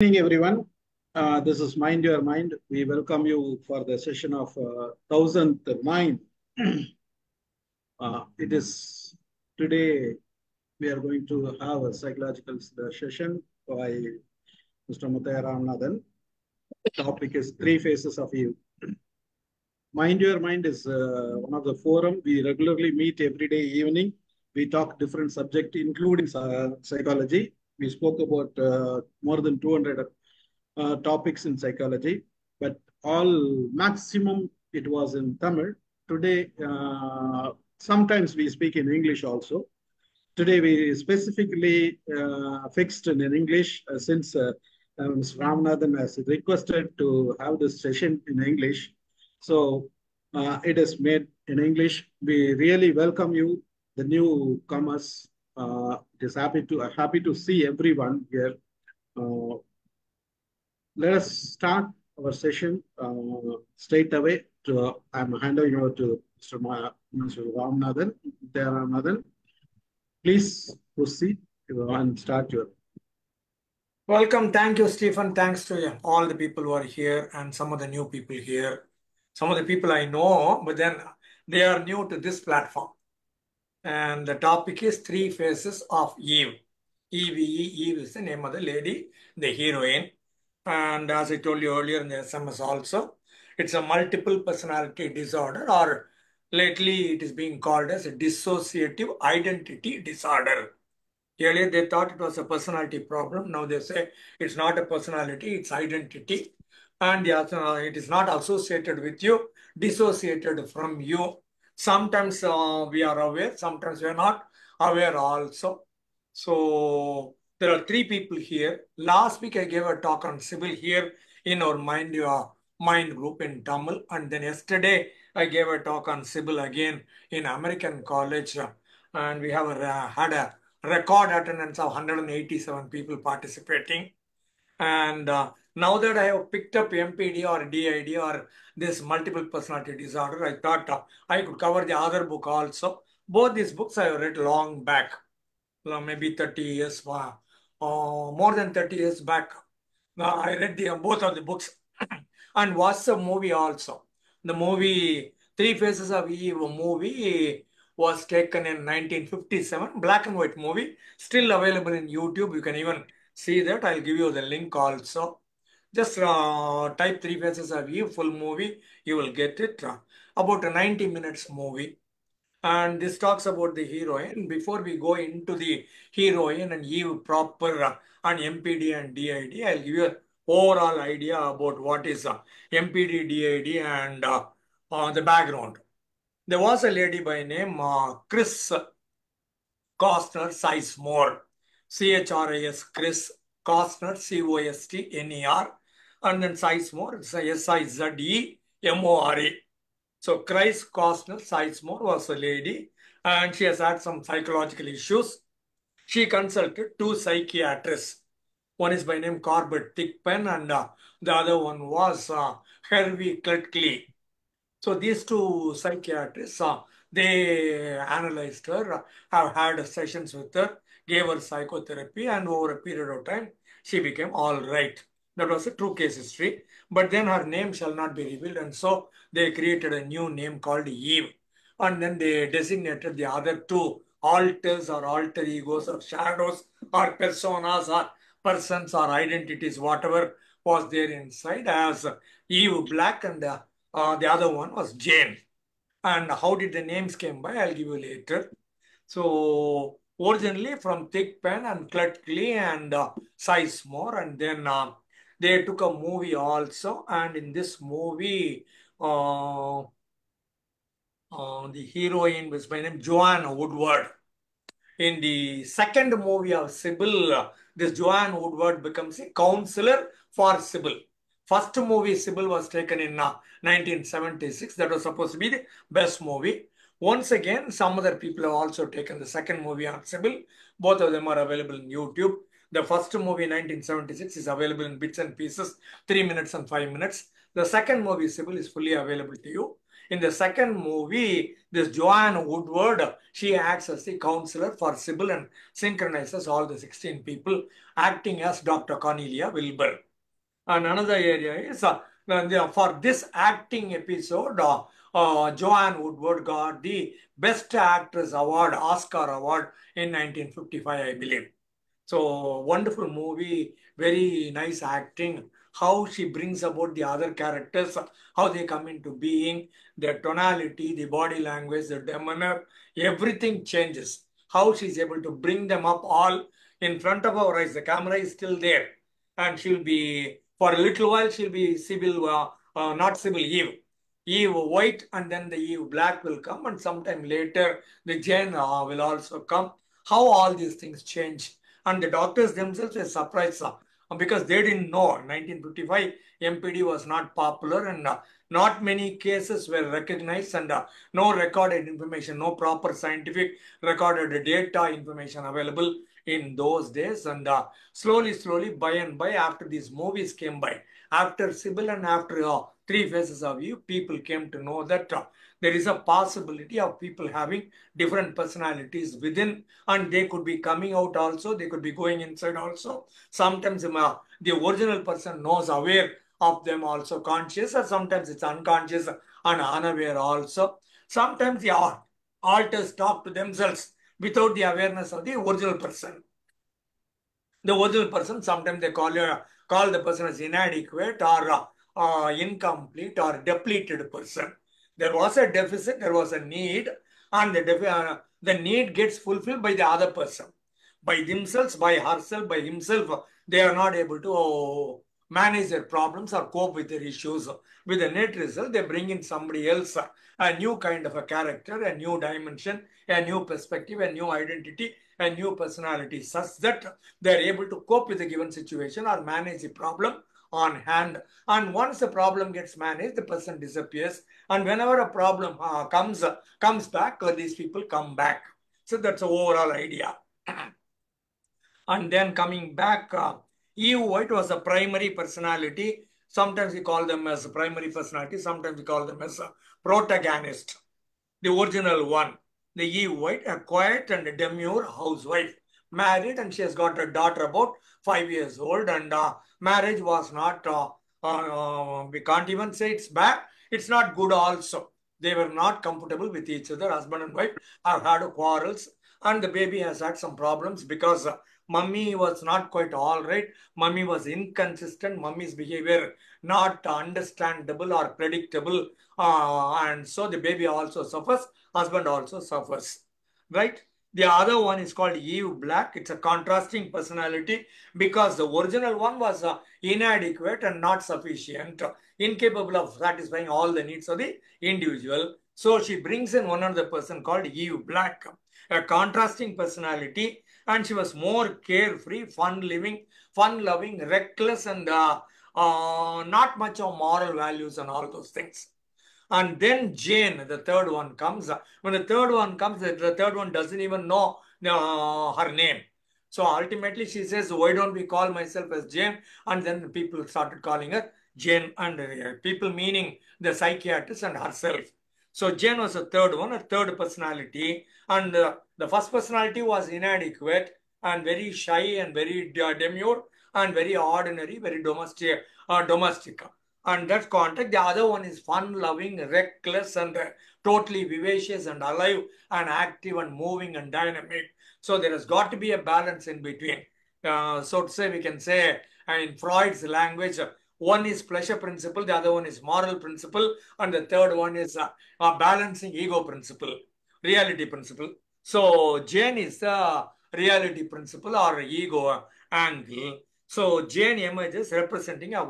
Evening, everyone. This is Mind Your Mind. We welcome you for the session of Thousandth Mind. It is today we are going to have a psychological session by Mr. Mutaya Ramanathan. Topic is three phases of you. Mind Your Mind is one of the forum. We regularly meet every day evening. We talk different subject, including psychology. We spoke about more than 200 topics in psychology, but all maximum it was in Tamil. Today, sometimes we speak in English also. Today we specifically fixed in English since Mr. Ramanathan has requested to have this session in English. So it is made in English. We really welcome you, the newcomers. It is happy to see everyone here. Let us start our session straight away. I'm handing over to Mr. Ramanathan. Ramanathan, please proceed and start your. Welcome. Thank you, Stephen. Thanks to all the people who are here and some of the new people here. Some of the people I know, but then they are new to this platform. And the topic is Three Faces of Eve. Eve is the name of the lady, the heroine. And as I told you earlier in the SMS also, it's a multiple personality disorder, or lately it is being called as a dissociative identity disorder. Earlier they thought it was a personality problem. Now they say it's not a personality, it's identity. And it is not associated with you, dissociated from you. Sometimes we are aware, sometimes we are not aware also. So there are three people here. Last week I gave a talk on Sibyl here in our mind group in Tamil. And then yesterday I gave a talk on Sibyl again in American College. And we have had a record attendance of 187 people participating. And now that I have picked up MPD or DID or this multiple personality disorder, I thought I could cover the other book also. Both these books I have read long back, maybe 30 years, more than 30 years back. I read both of the books and watched the movie also. The movie Three Faces of Eve movie was taken in 1957, black and white movie, still available in YouTube. You can even see that. I'll give you the link also. Just type Three Faces of Eve full movie, you will get it. About a 90 minutes movie. And this talks about the heroine. Before we go into the heroine and Eve proper and MPD and DID, I'll give you an overall idea about what is MPD, DID and the background. There was a lady by name Chris Costner Sizemore. CHRIS, Chris Costner, COSTNER. And then Sizemore, it's SIZEMORE. So Chris Costner Sizemore was a lady and she has had some psychological issues. She consulted two psychiatrists. One is by name Corbett Thickpen and the other one was Hervey Cletchley. So these two psychiatrists, they analyzed her, have had sessions with her, gave her psychotherapy, and over a period of time, she became all right. That was a true case history. But then her name shall not be revealed, and so they created a new name called Eve. And then they designated the other two alters or alter egos or shadows or personas or persons or identities, whatever was there inside, as Eve Black and the other one was Jane. And how did the names came by, I'll give you later. So originally from Thickpen and Cletchley and Sizemore, and then they took a movie also. And in this movie, the heroine was by name Joanne Woodward. In the second movie of Sybil, this Joanne Woodward becomes a counselor for Sybil. First movie Sybil was taken in 1976. That was supposed to be the best movie. Once again, some other people have also taken the second movie on Sybil. Both of them are available in YouTube. The first movie, 1976, is available in bits and pieces, 3 minutes and 5 minutes. The second movie, Sybil, is fully available to you. In the second movie, this Joanne Woodward, she acts as the counselor for Sybil and synchronizes all the 16 people, acting as Dr. Cornelia Wilbur. And another area is for this acting episode, Joanne Woodward got the Best Actress Award, Oscar Award in 1955, I believe. So wonderful movie, very nice acting. How she brings about the other characters, how they come into being, their tonality, the body language, the demeanor, everything changes. How she's able to bring them up all in front of our eyes. The camera is still there, and she'll be for a little while. She'll be Sybil, not Sybil, Eve. Eve White, and then the Eve Black will come, and sometime later the Jane will also come. How all these things change. And the doctors themselves were surprised because they didn't know. In 1955, MPD was not popular and not many cases were recognized and no recorded information, no proper scientific recorded data information available in those days. And slowly, by and by, after these movies came by, after Sybil and after Three Faces of You, people came to know that there is a possibility of people having different personalities within, and they could be coming out also, they could be going inside also. Sometimes the original person knows, aware of them also, conscious, or sometimes it's unconscious and unaware also. Sometimes the alters talk to themselves without the awareness of the original person. The original person, sometimes they call the person as inadequate or incomplete or depleted person. There was a deficit, there was a need, and the need gets fulfilled by the other person. By themselves, by herself, by himself, they are not able to manage their problems or cope with their issues. With the net result, they bring in somebody else, a new kind of a character, a new dimension, a new perspective, a new identity, a new personality, such that they're able to cope with a given situation or manage the problem on hand. And once the problem gets managed, the person disappears. And whenever a problem comes back, these people come back. So that's the overall idea. And then coming back, Eve White was a primary personality. Sometimes we call them as a primary personality. Sometimes we call them as a protagonist. The original one, the Eve White, a quiet and demure housewife, married, and she has got a daughter about 5 years old. And marriage was not, we can't even say it's bad. It's not good also. They were not comfortable with each other. Husband and wife have had quarrels, and the baby has had some problems because mummy was not quite all right. Mummy was inconsistent. Mummy's behavior not understandable or predictable. And so the baby also suffers. Husband also suffers. Right? The other one is called Eve Black. It's a contrasting personality because the original one was inadequate and not sufficient, incapable of satisfying all the needs of the individual. So she brings in one other person called Eve Black, a contrasting personality, and she was more carefree, fun-loving, reckless, and not much of moral values and all those things. And then Jane, the third one, comes. When the third one comes, the third one doesn't even know her name. So ultimately she says, why don't we call myself as Jane? And then people started calling her Jane, and people meaning the psychiatrist and herself. So Jane was the third one, a third personality. And the first personality was inadequate and very shy and very demure and very ordinary, very domestic. And that context, the other one is fun-loving, reckless, and totally vivacious and alive and active and moving and dynamic. So there has got to be a balance in between. So to say, we can say in Freud's language, one is pleasure principle, the other one is moral principle, and the third one is a balancing ego principle, reality principle. So Jane is the reality principle or ego angle. So Jane emerges representing a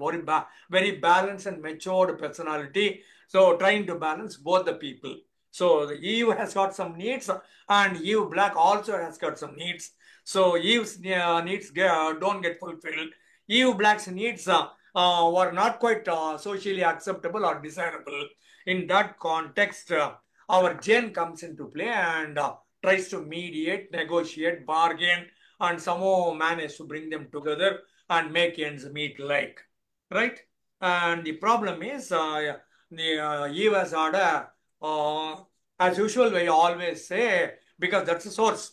very balanced and matured personality. So trying to balance both the people. So the Eve has got some needs and Eve Black also has got some needs. So Eve's needs don't get fulfilled. Eve Black's needs were not quite socially acceptable or desirable. In that context, our Jane comes into play and tries to mediate, negotiate, bargain, and somehow manage to bring them together and make ends meet like, right? And the problem is Eve has had as usual, we always say, because that's the source.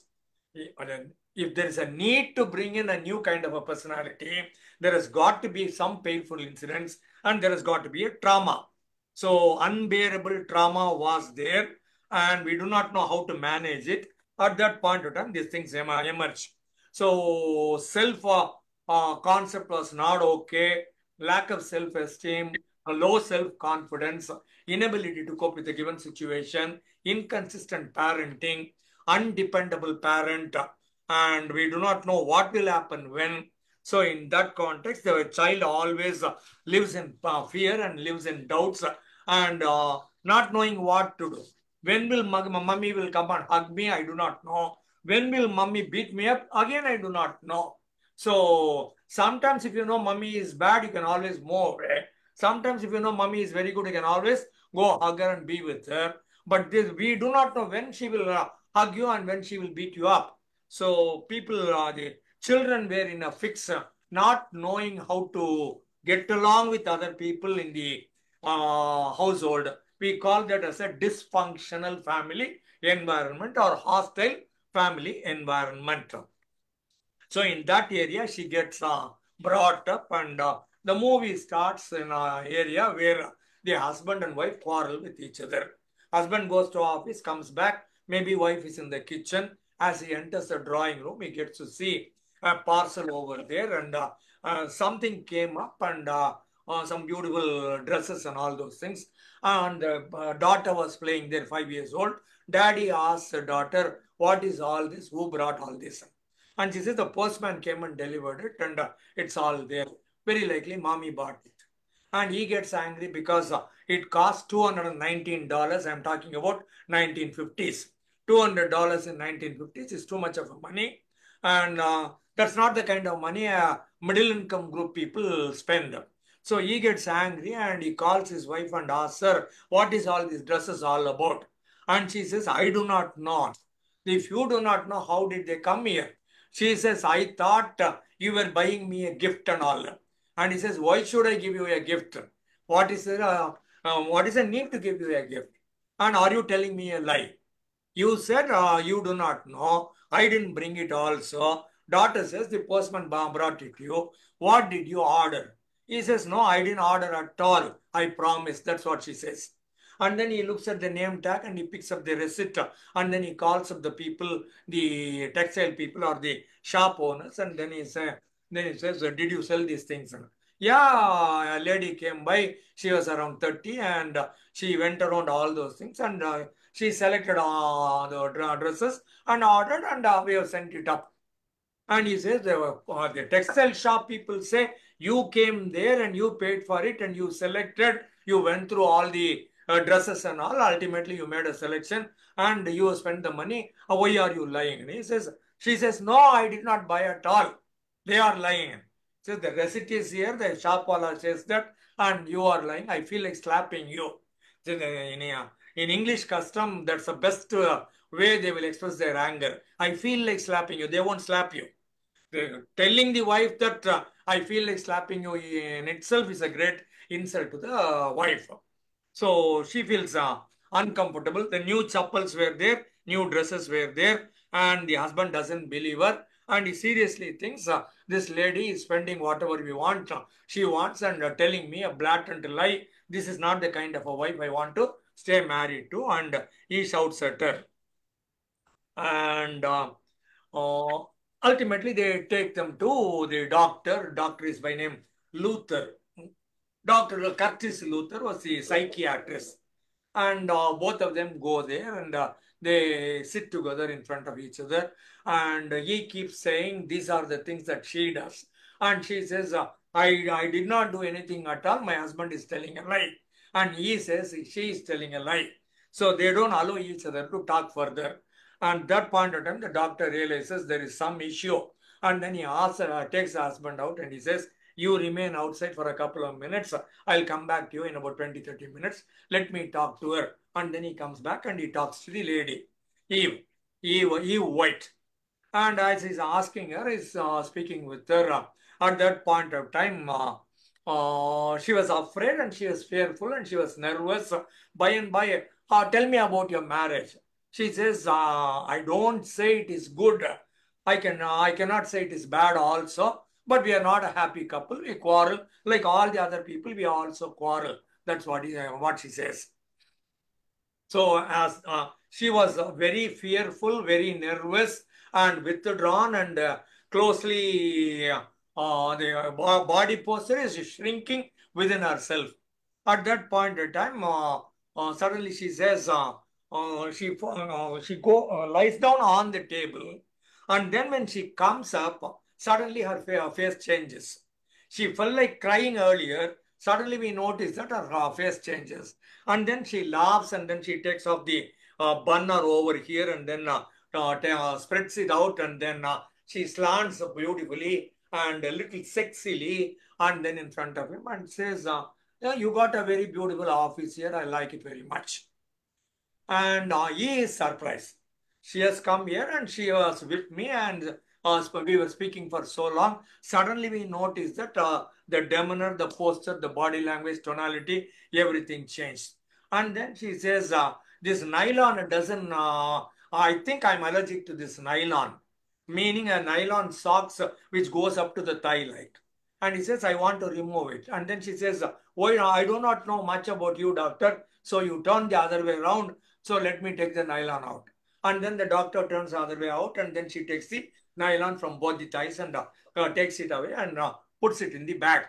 If there is a need to bring in a new kind of a personality, there has got to be some painful incidents and there has got to be a trauma. So unbearable trauma was there and we do not know how to manage it. At that point of time, these things emerge. So self concept was not okay, lack of self-esteem, a low self-confidence, inability to cope with a given situation, inconsistent parenting, undependable parent, and we do not know what will happen when. So in that context, the child always lives in fear and lives in doubts and not knowing what to do. When will mummy will come and hug me? I do not know. When will mummy beat me up? Again, I do not know. So sometimes if you know mummy is bad, you can always move away. Sometimes if you know mummy is very good, you can always go hug her and be with her. But this, we do not know when she will hug you and when she will beat you up. So people, the children were in a fix, not knowing how to get along with other people in the household. We call that as a dysfunctional family environment or hostile family environment. So in that area, she gets brought up and the movie starts in an area where the husband and wife quarrel with each other. Husband goes to office, comes back, maybe wife is in the kitchen. As he enters the drawing room, he gets to see a parcel over there and something came up and some beautiful dresses and all those things. And the daughter was playing there, 5 years old. Daddy asked the daughter, what is all this? Who brought all this? And she says the postman came and delivered it and it's all there. Very likely mommy bought it. And he gets angry because it cost $219. I'm talking about 1950s. $200 in 1950s is too much of money. And that's not the kind of money middle income group people spend. So he gets angry and he calls his wife and asks her, what is all these dresses all about? And she says, I do not know. If you do not know, how did they come here? She says, I thought you were buying me a gift and all. And he says, why should I give you a gift? What is the need to give you a gift? And are you telling me a lie? You said you do not know. I didn't bring it also. Daughter says the postman brought it to you. What did you order? He says, no, I didn't order at all. I promise. That's what she says. And then he looks at the name tag and he picks up the receipt and then he calls up the people, the textile people or the shop owners, and then he says, did you sell these things? Yeah, a lady came by. She was around 30 and she went around all those things and she selected the dresses and ordered and we have sent it up. And he says, the textile shop people say, you came there and you paid for it and you selected, you went through all the dresses and all. Ultimately, you made a selection and you spent the money. Why are you lying? And she says, no, I did not buy at all. They are lying. Says the receipt is here. The shopwala says that, and you are lying. I feel like slapping you. In English custom, that's the best way they will express their anger. I feel like slapping you. They won't slap you. Telling the wife that I feel like slapping you in itself is a great insult to the wife. So she feels uncomfortable. The new chappals were there, new dresses were there, and the husband doesn't believe her. And he seriously thinks this lady is spending whatever she wants and telling me a blatant lie. This is not the kind of a wife I want to stay married to. And he shouts at her. And ultimately, they take them to the doctor. Doctor is by name Luther. Dr. Curtis Luther was the psychiatrist. And both of them go there and they sit together in front of each other. And he keeps saying, these are the things that she does. And she says, I did not do anything at all. My husband is telling a lie. And he says, she is telling a lie. So they don't allow each other to talk further. And that point of time, the doctor realizes there is some issue. And then he takes the husband out and he says, you remain outside for a couple of minutes. I'll come back to you in about 20-30 minutes. Let me talk to her. And then he comes back and he talks to the lady, Eve White. And as he's asking her, he's speaking with her. At that point of time, she was afraid and she was fearful and she was nervous. By and by, tell me about your marriage. She says, I don't say it is good. I cannot say it is bad also. But we are not a happy couple. We quarrel like all the other people. We also quarrel. That's what she says. So as she was very fearful, very nervous, and withdrawn, and closely the body posture is shrinking within herself. At that point in time, suddenly she says, she lies down on the table, and then when she comes up, suddenly her face changes. She felt like crying earlier. Suddenly we notice that her face changes. And then she laughs and then she takes off the bunner over here and then spreads it out and then she slants beautifully and a little sexily and then in front of him and says, yeah, you got a very beautiful office here. I like it very much. And he is surprised. She has come here and she was with me and we were speaking for so long. Suddenly we noticed that the demeanor, the posture, the body language, tonality, everything changed. And then she says, this nylon doesn't, I think I'm allergic to this nylon, meaning a nylon socks which goes up to the thigh like. And he says, I want to remove it. And then she says, oh, I do not know much about you, doctor. So you turn the other way around. So let me take the nylon out. And then the doctor turns the other way out and then she takes the nylon from both the thighs and takes it away and puts it in the bag.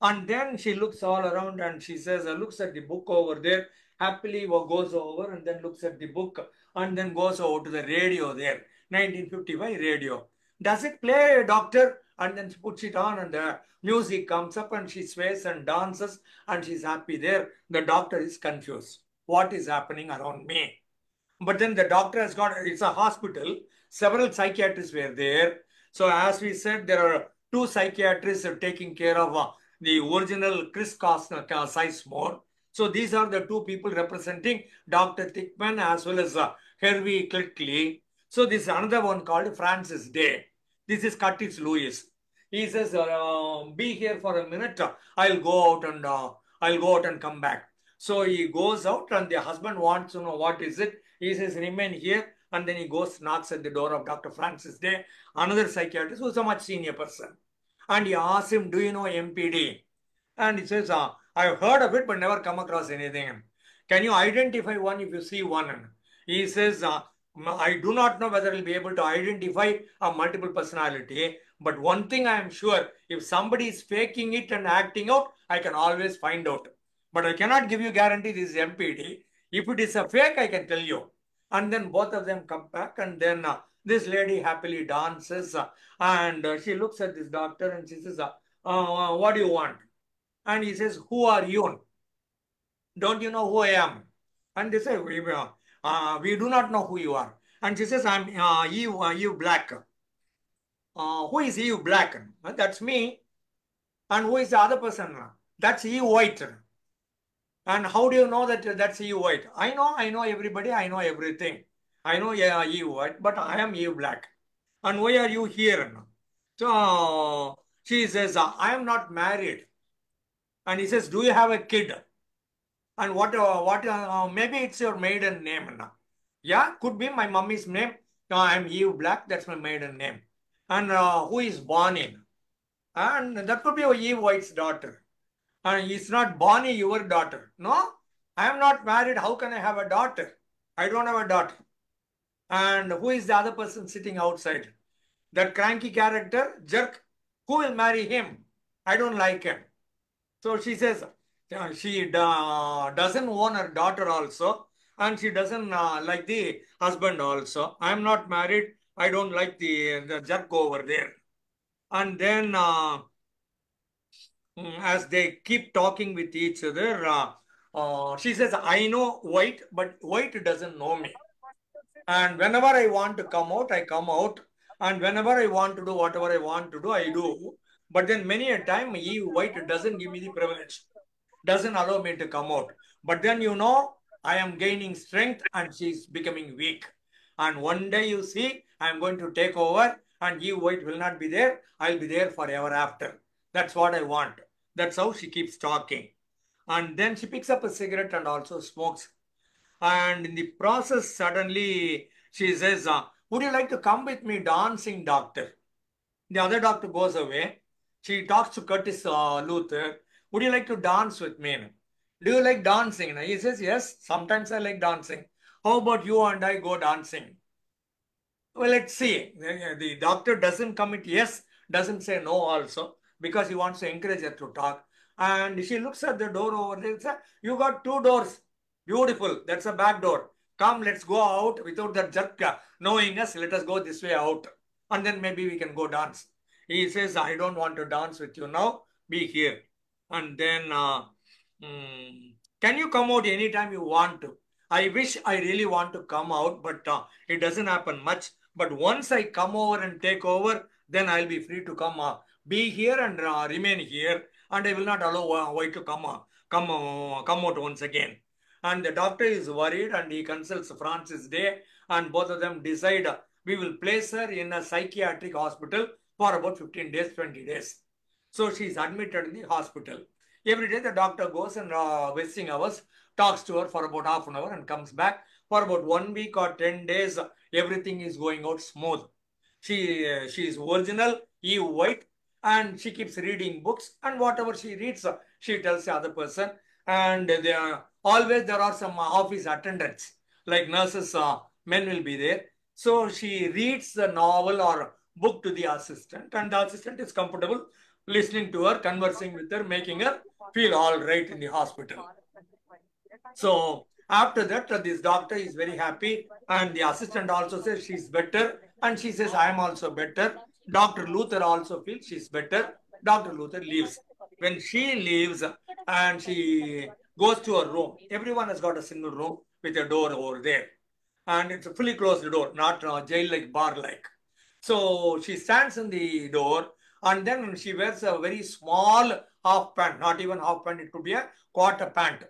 And then she looks all around and she says, looks at the book over there, happily goes over and then looks at the book and then goes over to the radio there, 1955 radio. Does it play, doctor? And then she puts it on and the music comes up and she sways and dances and she's happy there. The doctor is confused. What is happening around me? But then the doctor has got, it's a hospital. Several psychiatrists were there. So as we said, there are two psychiatrists taking care of the original Chris Sizemore. So these are the two people representing Dr. Tickman as well as Hervey Clickley. So this is another one called Francis Day. This is Curtis Lewis. He says, be here for a minute. I'll go out and come back. So he goes out and the husband wants to know what is it. He says, remain here. And then he goes, knocks at the door of Dr. Francis Day, another psychiatrist who's a much senior person. And he asks him, do you know MPD? And he says, I've heard of it, but never come across anything. Can you identify one if you see one? He says, I do not know whether I'll be able to identify a multiple personality, but one thing I am sure, if somebody is faking it and acting out, I can always find out. But I cannot give you guarantee this is MPD. If it is a fake, I can tell you. And then both of them come back and then this lady happily dances and she looks at this doctor and she says, what do you want? And he says, who are you? Don't you know who I am? And they say, we do not know who you are. And she says, I'm Eve Black. Who is Eve Black? That's me. And who is the other person? That's Eve White. And how do you know that that's Eve White? I know everybody. I know everything. I know Eve White, but I am Eve Black. And why are you here? So she says, I am not married. And he says, do you have a kid? And maybe it's your maiden name. Yeah, could be my mommy's name. I'm Eve Black. That's my maiden name. And who is born in? And that could be Eve White's daughter. And it's not Bonnie, your daughter. No, I am not married. How can I have a daughter? I don't have a daughter. And who is the other person sitting outside? That cranky character, jerk. Who will marry him? I don't like him. So she says she doesn't own her daughter also. And she doesn't like the husband also. I am not married. I don't like the jerk over there. And then as they keep talking with each other, she says, I know White, but White doesn't know me. And whenever I want to come out, I come out. And whenever I want to do whatever I want to do, I do. But then many a time, Eve White doesn't give me the privilege, doesn't allow me to come out. But then, I am gaining strength and she's becoming weak. And one day you see, I'm going to take over and Eve White will not be there. I'll be there forever after. That's what I want. That's how she keeps talking. And then she picks up a cigarette and also smokes. And in the process, suddenly she says, would you like to come with me dancing, doctor? The other doctor goes away. She talks to Curtis Luther. Would you like to dance with me? Do you like dancing? He says, yes, sometimes I like dancing. How about you and I go dancing? Well, let's see. The doctor doesn't commit yes, doesn't say no also, because he wants to encourage her to talk. And she looks at the door over there and says, you got two doors. Beautiful. That's a back door. Come, let's go out without that jerk knowing us. Let us go this way out. And then maybe we can go dance. He says, I don't want to dance with you now. Be here. And then, can you come out anytime you want to? I wish I really want to come out, but it doesn't happen much. But once I come over and take over, then I'll be free to come be here and remain here. And I will not allow White to come out once again. And the doctor is worried and he consults Francis Day, and both of them decide we will place her in a psychiatric hospital for about 15 days, 20 days. So she is admitted in the hospital. Every day the doctor goes and visiting hours, talks to her for about half an hour and comes back. For about 1 week or 10 days, everything is going out smooth. She is original, Eve White, and she keeps reading books, and whatever she reads, she tells the other person. And always there are some office attendants, like nurses, men will be there. So she reads the novel or book to the assistant, and the assistant is comfortable listening to her, conversing with her, making her feel all right in the hospital. So after that, this doctor is very happy, and the assistant also says she's better, and she says, I am also better. Dr. Luther also feels she's better. Dr. Luther leaves. When she leaves and she goes to her room, everyone has got a single room with a door over there. And it's a fully closed door, not jail-like, bar-like. So she stands in the door, and then she wears a very small half pant, not even half pant, it could be a quarter pant.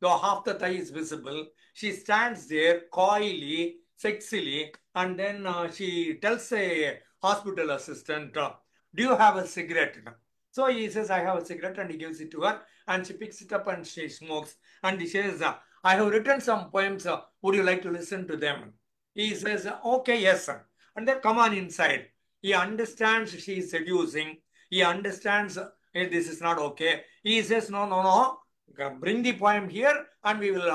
Though half the thigh is visible, she stands there coyly, sexily, and then she tells a hospital assistant, do you have a cigarette? So he says, I have a cigarette, and he gives it to her, and she picks it up and she smokes. And he says, I have written some poems, would you like to listen to them? He says, okay, yes, sir. And then come on inside. He understands she is seducing. He understands this is not okay. He says, no, no, no. Bring the poem here and we will,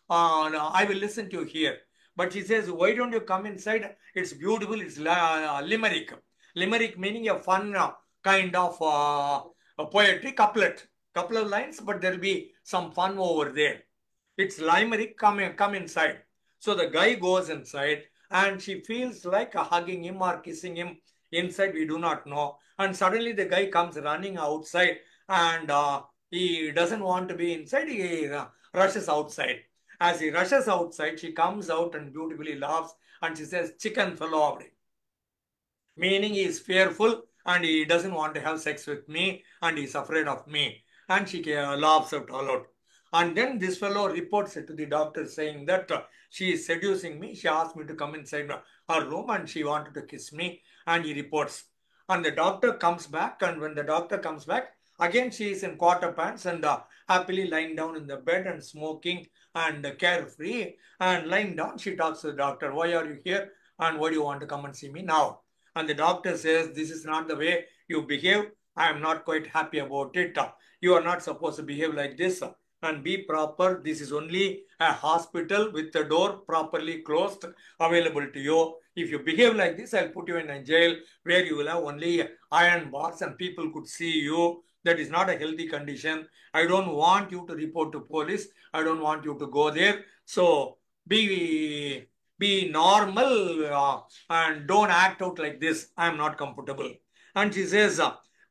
I will listen to you here. But she says, why don't you come inside? It's beautiful. It's limerick. Limerick meaning a fun kind of a poetry couplet. Couple of lines, but there'll be some fun over there. It's limerick, come inside. So the guy goes inside and she feels like hugging him or kissing him inside, we do not know. And suddenly the guy comes running outside and he doesn't want to be inside, he rushes outside. As he rushes outside, she comes out and beautifully laughs and she says, chicken fellow. Meaning he is fearful and he doesn't want to have sex with me and he's afraid of me. And she laughs out aloud. And then this fellow reports it to the doctor saying that she is seducing me. She asked me to come inside her room and she wanted to kiss me. And he reports. And the doctor comes back. And when the doctor comes back, again she is in quarter pants and happily lying down in the bed and smoking and carefree. And lying down, she talks to the doctor. Why are you here? And why do you want to come and see me now? And the doctor says, this is not the way you behave. I am not quite happy about it. You are not supposed to behave like this and be proper. This is only a hospital with the door properly closed, available to you. If you behave like this, I'll put you in a jail where you will have only iron bars and people could see you. That is not a healthy condition. I don't want you to report to police. I don't want you to go there. So be normal and don't act out like this. I am not comfortable. And she says,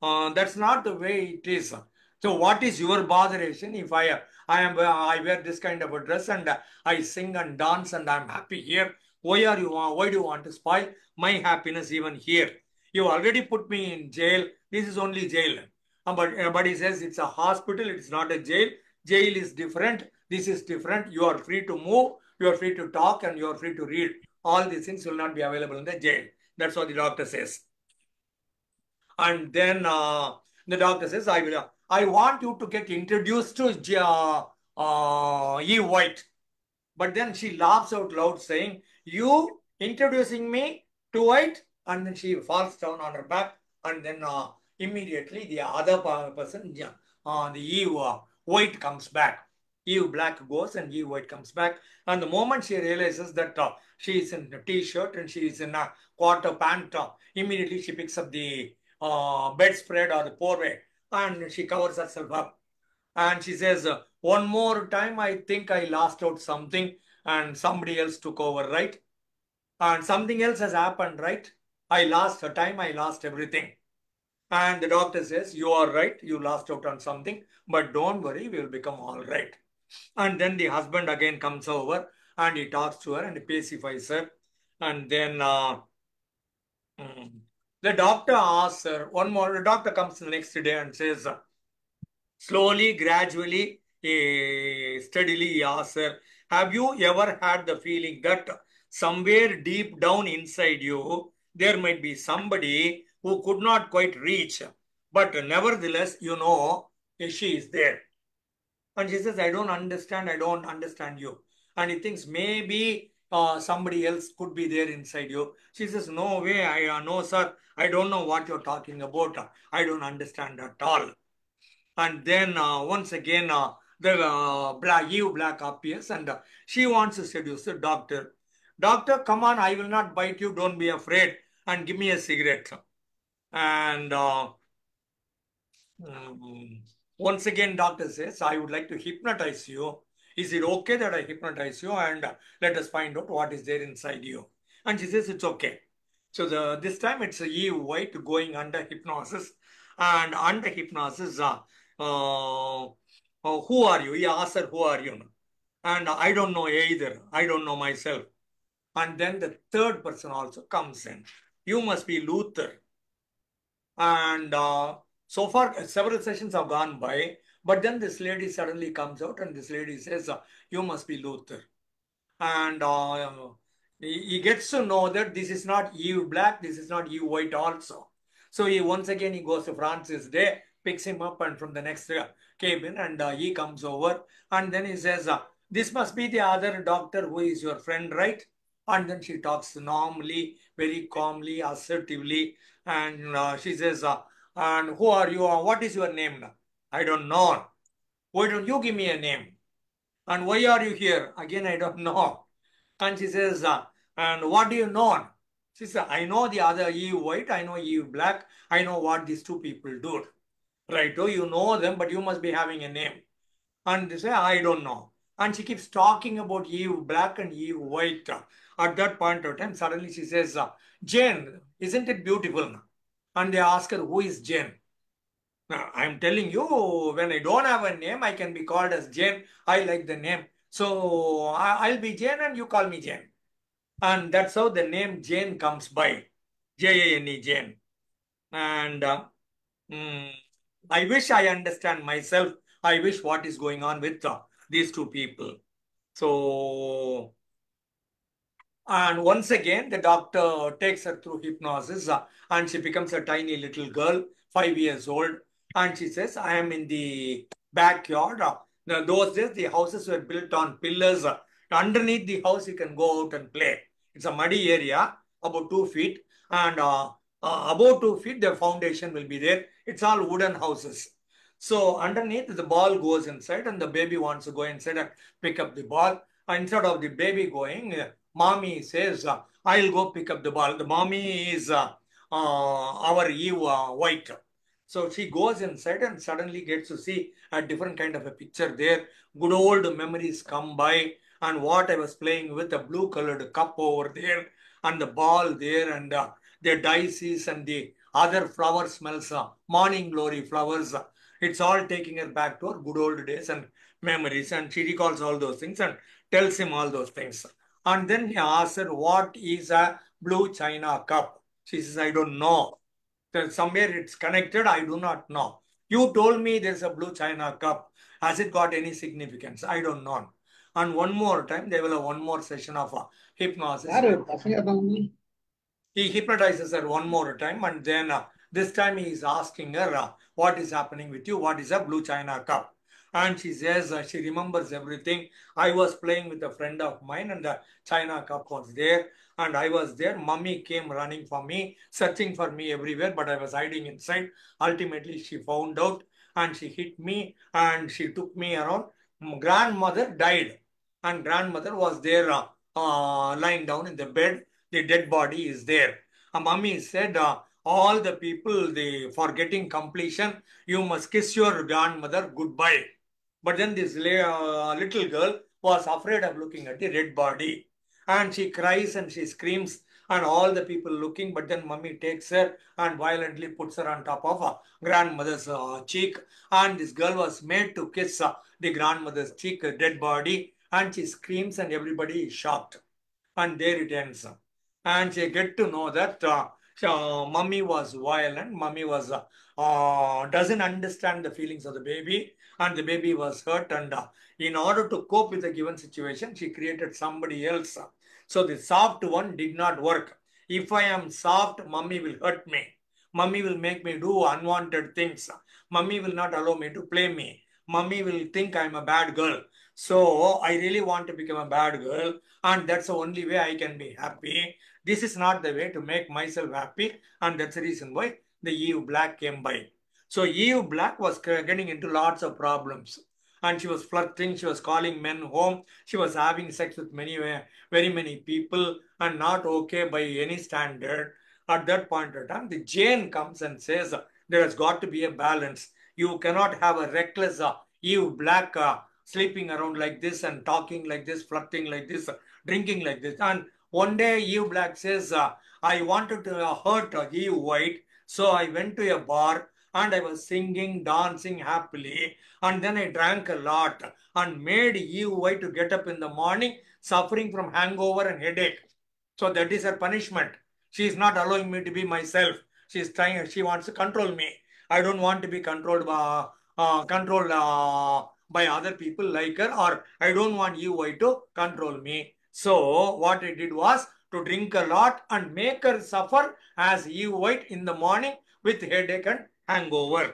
that's not the way it is. So what is your botheration if I wear this kind of a dress and I sing and dance and I'm happy here? Why do you want to spoil my happiness even here? You already put me in jail. This is only jail. But he says it's a hospital. It's not a jail. Jail is different. This is different. You are free to move. You are free to talk and you are free to read. All these things will not be available in the jail. That's what the doctor says. And then the doctor says, I I want you to get introduced to E. White. But then she laughs out loud saying, you introducing me to White? And then she falls down on her back. And then immediately the other person, the Eve White comes back. Eve Black goes and Eve White comes back. And the moment she realizes that she is in a t-shirt and she is in a quarter pant, immediately she picks up the bedspread or the porway and she covers herself up. And she says, one more time, I think I lost out something and somebody else took over, right? And something else has happened, right? I lost her time, I lost everything. And the doctor says, you are right, you lost out on something, but don't worry, we will become all right. And then the husband again comes over and he talks to her and he pacifies her. And then the doctor asks her one more. The doctor comes the next day and says, slowly, gradually, steadily, he asks her, have you ever had the feeling that somewhere deep down inside you, there might be somebody who could not quite reach, but nevertheless, you know, she is there. And she says, I don't understand you. And he thinks maybe somebody else could be there inside you. She says, no way, no, sir, I don't know what you're talking about. I don't understand at all. And then once again, the Eve Black appears and she wants to seduce the doctor. Doctor, come on, I will not bite you, don't be afraid, and give me a cigarette. And once again, doctor says, I would like to hypnotize you. Is it okay that I hypnotize you? And let us find out what is there inside you. And she says, it's okay. So this time it's Eve White going under hypnosis. And under hypnosis, who are you? He asks her, who are you? And I don't know either. I don't know myself. And then the third person also comes in. You must be Luther. And so far, several sessions have gone by, but then this lady suddenly comes out and this lady says, you must be Luther. And he gets to know that this is not Eve Black, this is not Eve White also. So once again, he goes to Francis Day, picks him up and from the next cabin and he comes over and then he says, this must be the other doctor who is your friend, right? And then she talks normally, very calmly, assertively. And she says, and who are you? What is your name? I don't know. Why don't you give me a name? And why are you here? Again, I don't know. And she says, and what do you know? She says, I know the other Eve White, I know Eve Black, I know what these two people do. Right? Oh, you know them, but you must be having a name. And they say, I don't know. And she keeps talking about Eve Black and Eve White. At that point of time, suddenly she says, Jane, isn't it beautiful? And they ask her, who is Jane? Now, I'm telling you, when I don't have a name, I can be called as Jane. I like the name. So I'll be Jane and you call me Jane. And that's how the name Jane comes by. Jane, Jane. And I wish I understand myself. I wish what is going on with these two people. So, and once again, the doctor takes her through hypnosis and she becomes a tiny little girl, 5 years old. And she says, I am in the backyard. Now, those days, the houses were built on pillars. Underneath the house, you can go out and play. It's a muddy area, about 2 feet. And about 2 feet, the foundation will be there. It's all wooden houses. So underneath, the ball goes inside and the baby wants to go inside and pick up the ball. Instead of the baby going, mommy says, I'll go pick up the ball. The mommy is our Eve White. So she goes inside and suddenly gets to see a different kind of a picture there. Good old memories come by and what I was playing with, a blue colored cup over there and the ball there and the daisies and the other flower smells, morning glory flowers. It's all taking her back to her good old days and memories. And she recalls all those things and tells him all those things. And then he asks her, what is a blue china cup? She says, I don't know. Somewhere it's connected, I do not know. You told me there's a blue china cup. Has it got any significance? I don't know. And one more time, they will have one more session of hypnosis. He hypnotizes her one more time and then This time he is asking her, what is happening with you? What is a blue china cup? And she says she remembers everything. I was playing with a friend of mine and the china cup was there and I was there. Mummy came running for me, searching for me everywhere, but I was hiding inside. Ultimately, she found out and she hit me and she took me around. Grandmother died and grandmother was there lying down in the bed. The dead body is there. Mummy said, all the people, for getting completion, you must kiss your grandmother goodbye. But then this little girl was afraid of looking at the dead body. And she cries and she screams and all the people looking. But then mummy takes her and violently puts her on top of grandmother's cheek. And this girl was made to kiss the grandmother's cheek, dead body. And she screams and everybody is shocked. And there it ends. And she get to know that mummy was violent. Mummy was doesn't understand the feelings of the baby, and the baby was hurt. And in order to cope with the given situation, she created somebody else. So the soft one did not work. If I am soft, mummy will hurt me. Mummy will make me do unwanted things. Mummy will not allow me to play me. Mummy will think I'm a bad girl. So I really want to become a bad girl, and that's the only way I can be happy. This is not the way to make myself happy, and that's the reason why the Eve Black came by. So Eve Black was getting into lots of problems, and she was flirting, she was calling men home, she was having sex with very many people, and not okay by any standard. At that point of time, the Jane comes and says, there has got to be a balance. You cannot have a reckless Eve Black sleeping around like this and talking like this, flirting like this, drinking like this. And one day Eve Black says, I wanted to hurt Eve White, so I went to a bar and I was singing, dancing happily, and then I drank a lot and made Eve White to get up in the morning suffering from hangover and headache. So that is her punishment. She is not allowing me to be myself. She wants to control me. I don't want to be controlled by other people like her, or I don't want you to control me. So what I did was to drink a lot and make her suffer as Eve White in the morning with headache and hangover.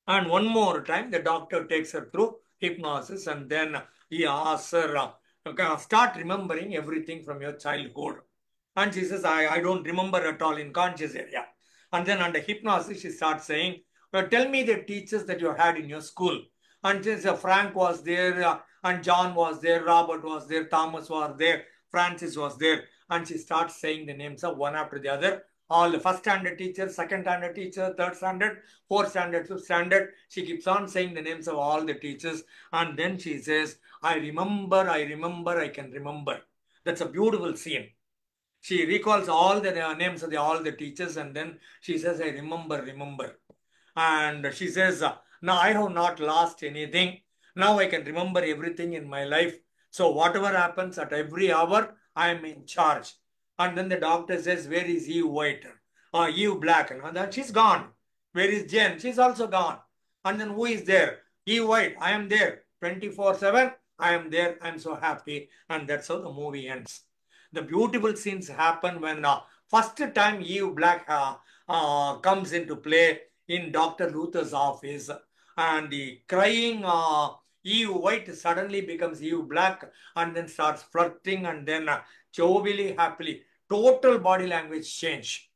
And one more time, the doctor takes her through hypnosis and then he asks her, start remembering everything from your childhood. And she says, I don't remember at all in conscious area. And then under hypnosis, she starts saying, well, tell me the teachers that you had in your school. And since Frank was there, and John was there, Robert was there, Thomas was there, Francis was there. And she starts saying the names of one after the other. All the first standard teacher, second standard teacher, third standard, fourth standard, fifth standard. She keeps on saying the names of all the teachers. And then she says, I remember, I can remember. That's a beautiful scene. She recalls all the names of all the teachers and then she says, I remember. And she says, now I have not lost anything. Now I can remember everything in my life. So whatever happens at every hour, I am in charge. And then the doctor says, where is Eve White? Eve Black. And then she's gone. Where is Jane? She's also gone. And then who is there? Eve White. I am there. 24/7. I am there. I'm so happy. And that's how the movie ends. The beautiful scenes happen when first time Eve Black comes into play in Dr. Luther's office, and the crying Eve White suddenly becomes Eve Black and then starts flirting and then jovially, happily, total body language change.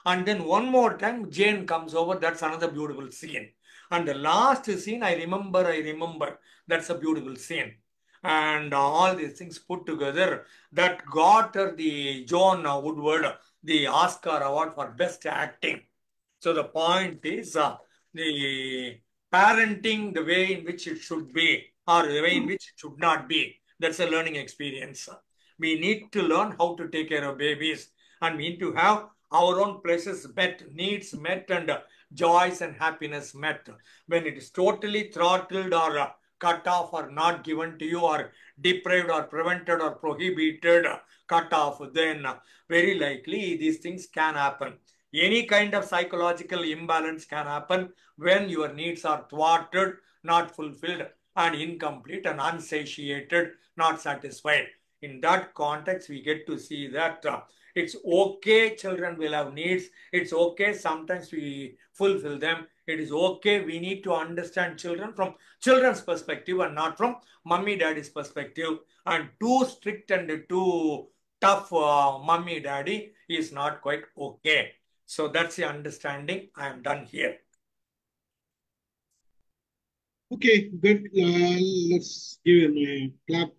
And then one more time Jane comes over. That's another beautiful scene. And the last scene, I remember. That's a beautiful scene. And all these things put together that got her the John Woodward the Oscar award for best acting. So the point is the parenting, the way in which it should be or the way in which it should not be. That's a learning experience. We need to learn how to take care of babies and we need to have our own pleasures met, needs met, and joys and happiness met. When it is totally throttled or cut off or not given to you or deprived or prevented or prohibited, cut off, then very likely these things can happen. Any kind of psychological imbalance can happen when your needs are thwarted, not fulfilled, and incomplete and unsatiated, not satisfied. In that context, we get to see that It's okay, children will have needs. It's okay, sometimes we fulfill them. It is okay, we need to understand children from children's perspective and not from mummy daddy's perspective. And too strict and too tough mummy daddy is not quite okay. So that's the understanding. I am done here. Okay, good. Let's give him a clap.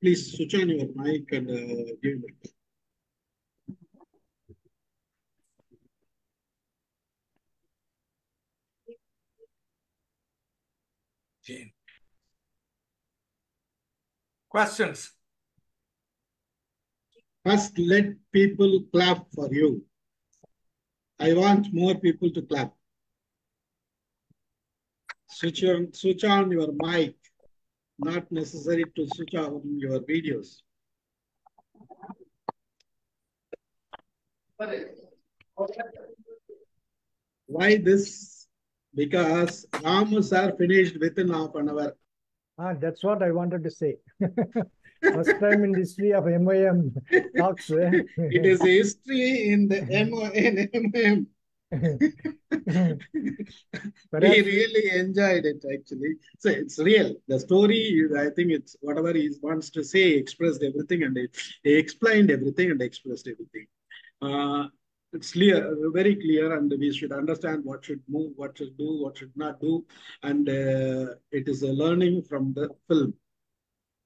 Please switch on your mic and give him a clap. Jane. Questions? First, let people clap for you. I want more people to clap. Switch on your mic. Not necessary to switch on your videos. Why this? Because Ramu sir finished within half an hour. That's what I wanted to say. First time in history of MIM talks. It is history in the MIM. We really enjoyed it actually. So it's real. The story, I think it's whatever he wants to say, expressed everything and he explained everything and expressed everything. It's clear, very clear, and we should understand what should move, what should do, what should not do. And it is a learning from the film.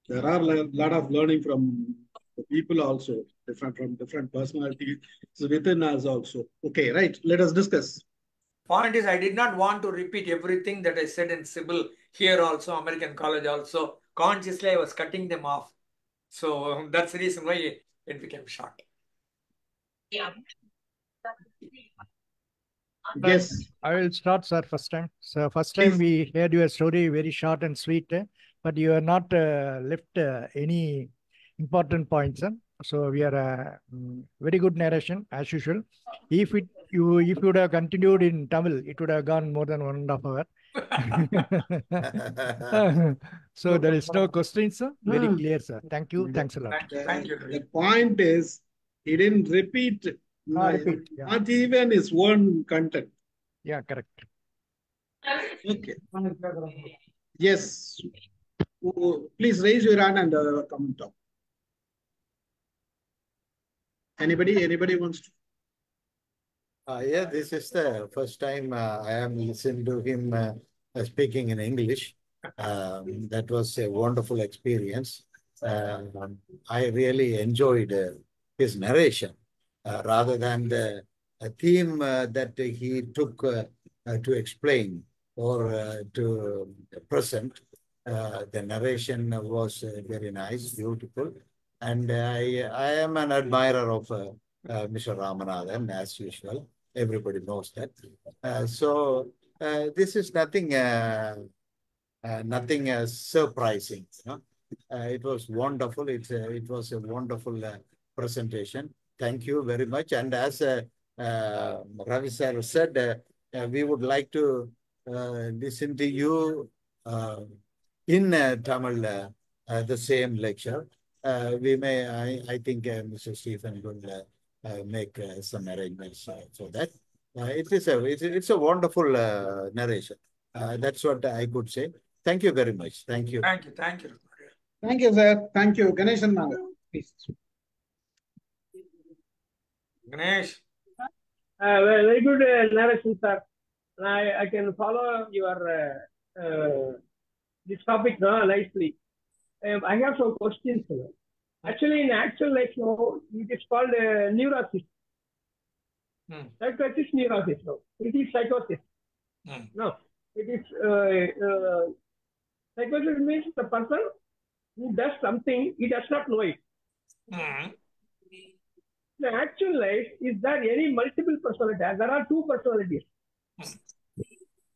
There are a lot of learning from the people also, from different personalities within us also. Okay, right. Let us discuss. Point is, I did not want to repeat everything that I said in Sybil here also, American College also. Consciously, I was cutting them off. So that's the reason why it became short. Yeah. Yes. I will start, sir, first time. So first time we heard your story, very short and sweet, but you have not left any important points. So we are very good narration as usual. If you would have continued in Tamil, it would have gone more than 1.5 hours. So there is no questions, sir. Very clear, sir. Thank you. Thanks a lot. Thank you. The point is, he didn't repeat, not even his own content. Yeah, correct. Okay. Yes. Please raise your hand and comment up. Anybody wants to? Yeah, this is the first time I am listening to him speaking in English. That was a wonderful experience. I really enjoyed his narration rather than the theme that he took to explain or to present. The narration was very nice, beautiful. And I am an admirer of Mr. Ramanathan, as usual. Everybody knows that. This is nothing surprising. You know? It was wonderful. It was a wonderful presentation. Thank you very much. And as Ravi sir said, we would like to listen to you in Tamil, the same lecture. We may, I think Mr. Stephen will make some arrangements for that. It's a wonderful narration. That's what I could say. Thank you very much. Thank you. Thank you. Thank you. Thank you, sir. Thank you. Ganeshan, please. Ganesh. Very good narration, sir. I can follow your this topic nicely. I have some questions. Actually, in actual life, it is called neurosis. Psychosis, neurosis. No, it is psychosis. No, it is psychosis means the person who does something, he does not know it. The actual life, is there any multiple personality? There are two personalities.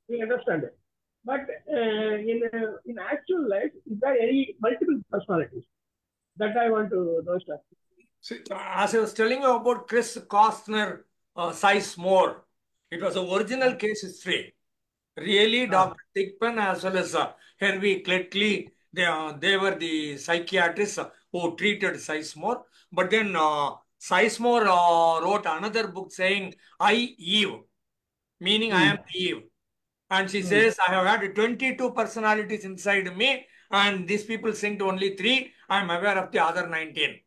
We understand it. But in actual life, is there any multiple personalities? That I want to know, sir. See, as I was telling you about Chris Costner, Sizemore, it was an original case history. Really, Dr. Thigpen as well as Hervey Cletley, they were the psychiatrists who treated Sizemore. But then Sizemore wrote another book saying, I, Eve, meaning I am Eve. And she says, I have had 22 personalities inside me, and these people synced only 3. I am aware of the other 19.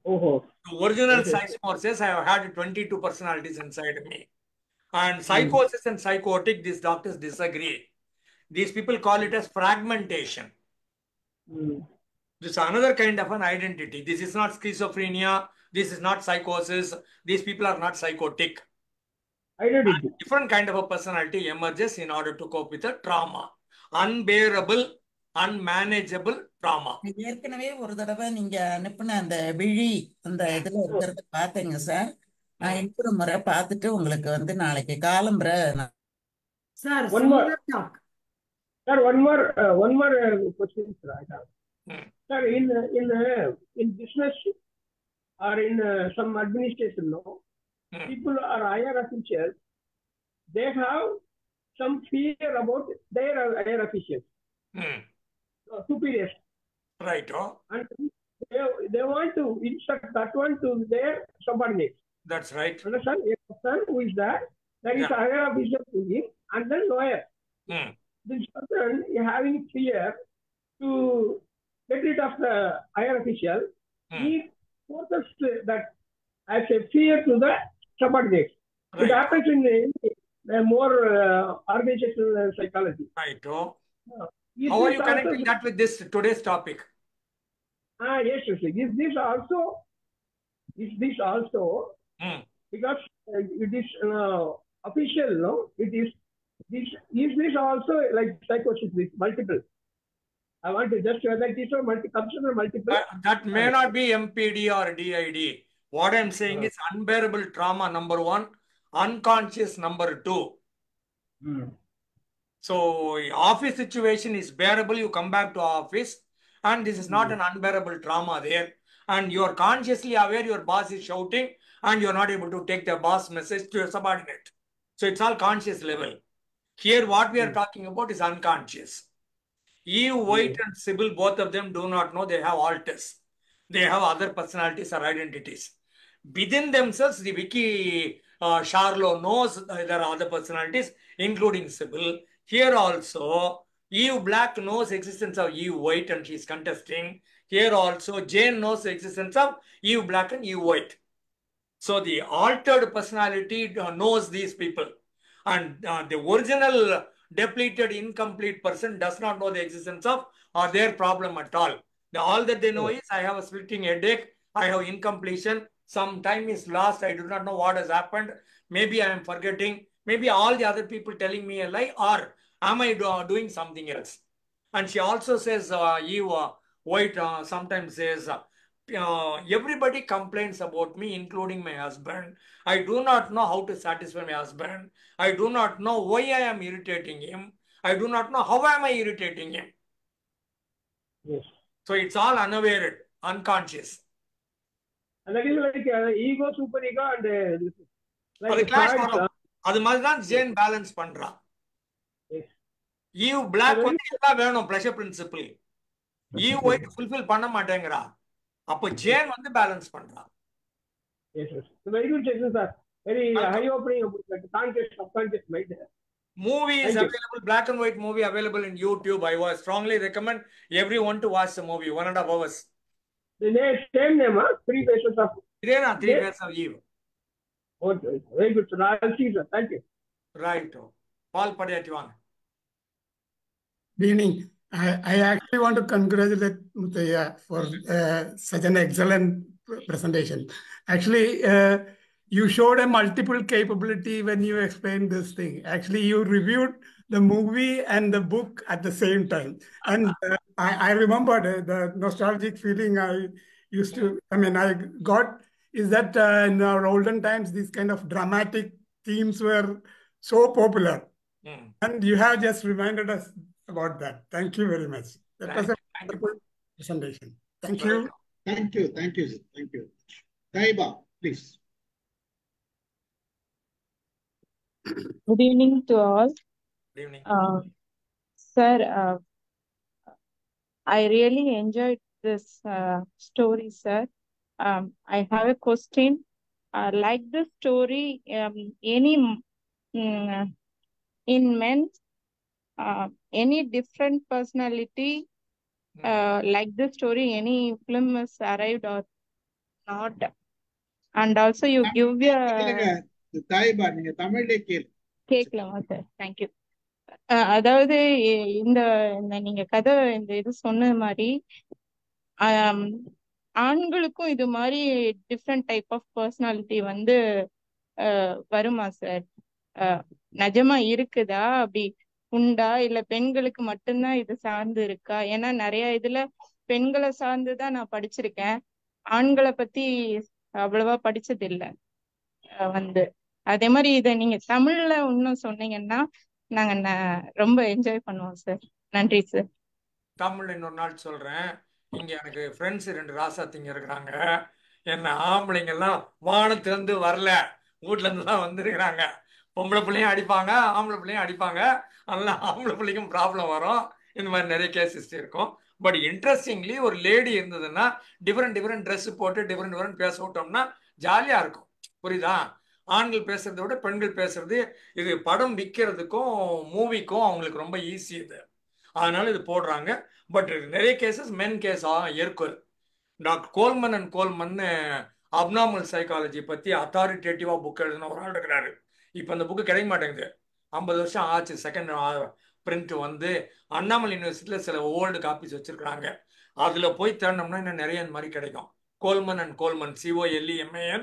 Oh, The original okay. Sizemore says, I have had 22 personalities inside me. And psychosis and psychotic, these doctors disagree. These people call it as fragmentation. This is another kind of an identity. This is not schizophrenia. This is not psychosis. These people are not psychotic. Identity. Different kind of a personality emerges in order to cope with a trauma. Unbearable, unmanageable trauma. ஏற்கனவே ஒரு தடவை நீங்க அனுப்புன அந்த விழி அந்த இதுல இருக்கிறத பார்த்தேங்க சார். நான் இன்னொரு முறை பார்த்துட்டு உங்களுக்கு வந்து நாளைக்கு காலம்பரை Sir, One some more. other talk. Sir, one more question, sir. I have. Sir, in business or in some administration, no, people are higher officials. They have some fear about their higher officials, superiors, Right. and they want to insert that one to their subordinates. That's right. Understand? A person who is that is Yeah. higher official to him, and then lower. This person is having fear to get rid of the higher official. He forces that as a fear to the subordinates. It Right. happens in more organizational psychology. Right. Is How are this you also- connecting that with this today's topic? Yes, yes. Is this also because it is official, no? It is this. Is this also like psychosis? This multiple. I want to just whether it is a consider multiple. That may not be MPD or DID. What I'm saying is unbearable trauma, number 1, unconscious, number 2. So office situation is bearable, you come back to office, and this is not an unbearable trauma there. And you are consciously aware your boss is shouting, and you are not able to take the boss message to your subordinate. So it's all conscious level. Here what we are talking about is unconscious. Eve White and Sybil, both of them do not know they have alters. They have other personalities or identities. Within themselves, the Vicky Charlo knows there are other personalities, including Sybil. Here also, Eve Black knows existence of Eve White and she is contesting. Here also, Jane knows the existence of Eve Black and Eve White. So the altered personality knows these people. And the original depleted, incomplete person does not know the existence of or their problem at all. All that they know is, I have a splitting headache, I have incompletion, some time is lost, I do not know what has happened, maybe I am forgetting, maybe all the other people telling me a lie, or am I doing something else? And she also says, Eve White sometimes says, everybody complains about me, including my husband. I do not know how to satisfy my husband. I do not know why I am irritating him. I do not know how am I irritating him. Yes. So it's all unaware, unconscious. And that is like ego, super ego, and அது like class Freud, வரும். அது மாதிரி தான் Jane balance பண்றா. yes. Eve black வந்து எல்லாம் வேணும் pleasure principle. Eve white fulfil பண்ண மாட்டேங்கிறா. அப்போ ஜேன் வந்து பேலன்ஸ் பண்றா. Yes, yes. So very good session, sir. Very eye opening about the conscious, subconscious mind. Movie is Thank you. available, black and white movie available in YouTube. I would strongly recommend everyone to watch the movie, 1.5 hours. The same name, huh? 3 faces of. இதேனா 3 Yes. Faces of Eve. Okay, very good, sir. I'll see, sir. Thank you. Right. Paul Padiati வாங்க. Good evening. I actually want to congratulate Mutaya for such an excellent presentation. Actually, you showed a multiple capability when you explained this thing. Actually, you reviewed the movie and the book at the same time. And I remembered the nostalgic feeling I got is that in our olden times, these kind of dramatic themes were so popular. And you have just reminded us about that. Thank you very much. That was a wonderful presentation. Thank you. Thank you. Thank you. Thank you. Taiba, please. Good evening to all. Good evening. Sir, I really enjoyed this story, sir. I have a question. Like the story, in men, any different personality, like the story, any film has arrived or not? And also you give your Taiba நீங்க தமிழ்லே கேளு. கேட்கலாமா sir? Thank you. அதாவது இந்த நீங்க கதை இந்த இது சொன்ன மாதிரி ஆண்களுக்கும் இது மாதிரி டிஃப்ரெண்ட் டைப் ஆஃப் பர்சனாலிட்டி வந்து வருமா சார்? நிஜமா இருக்குதா? அப்படி உண்டா? இல்ல பெண்களுக்கு மட்டும்தான் இது சார்ந்து இருக்கா? ஏன்னா நிறைய இதுல பெண்களை சார்ந்துதான் நான் படிச்சிருக்கேன், ஆண்களை பத்தி அவ்வளவா படிச்சது இல்லை. வந்து அதே மாதிரி இதை நீங்க தமிழ்ல இன்னும் சொன்னீங்கன்னா நாங்க ரொம்ப என்ஜாய் பண்ணுவோம் சார். நன்றி சார். தமிழ் இன்னொரு நாள் சொல்றேன். இங்க எனக்கு ஃப்ரெண்ட்ஸ் 2 ராசாத்திங்க இருக்கிறாங்க. என்ன ஆம்பளைங்கெல்லாம் வானத்திலிருந்து வரல, வீட்டுல இருந்து தான் வந்துருக்கிறாங்க. பொம்பளை பிள்ளையும் அடிப்பாங்க, ஆம்பளை பிள்ளையும் அடிப்பாங்க. அதனால ஆம்பளை பிள்ளைக்கும் ப்ராப்ளம் வரும். இந்த மாதிரி நிறைய கேசஸ் இருக்கும். பட் இன்ட்ரெஸ்டிங்லி ஒரு லேடி இருந்ததுன்னா டிஃப்ரெண்ட் ட்ரெஸ் போட்டு டிஃப்ரெண்ட் பேச விட்டோம்னா ஜாலியா இருக்கும். புரியுதா? ஆண்கள் பேசுறதை விட பெண்கள் பேசுறது, இது படம் விற்கிறதுக்கும் மூவிக்கும் அவங்களுக்கு ரொம்ப ஈஸி இது. அதனால இது போடுறாங்க. பட் நிறைய கேசஸ் மென் கேஸ் இருக்கு. Doctor Coleman and Coleman abnormal psychology பத்தி அத்தாரிட்டேட்டிவா புக் எழுதின ஒரு ஆள் இருக்கிறாரு. இப்போ அந்த புக்கு கிடைக்க மாட்டேங்குது. 50 வருஷம் ஆச்சு. செகண்ட் பிரிண்ட் வந்து அண்ணாமலை யூனிவர்சிட்டியில் சில ஓல்டு காப்பீஸ் வச்சிருக்கிறாங்க. அதுல போய் தேடினோம்னா இன்னும் நிறைய இந்த மாதிரி கிடைக்கும். Coleman and Coleman, COLEMAN,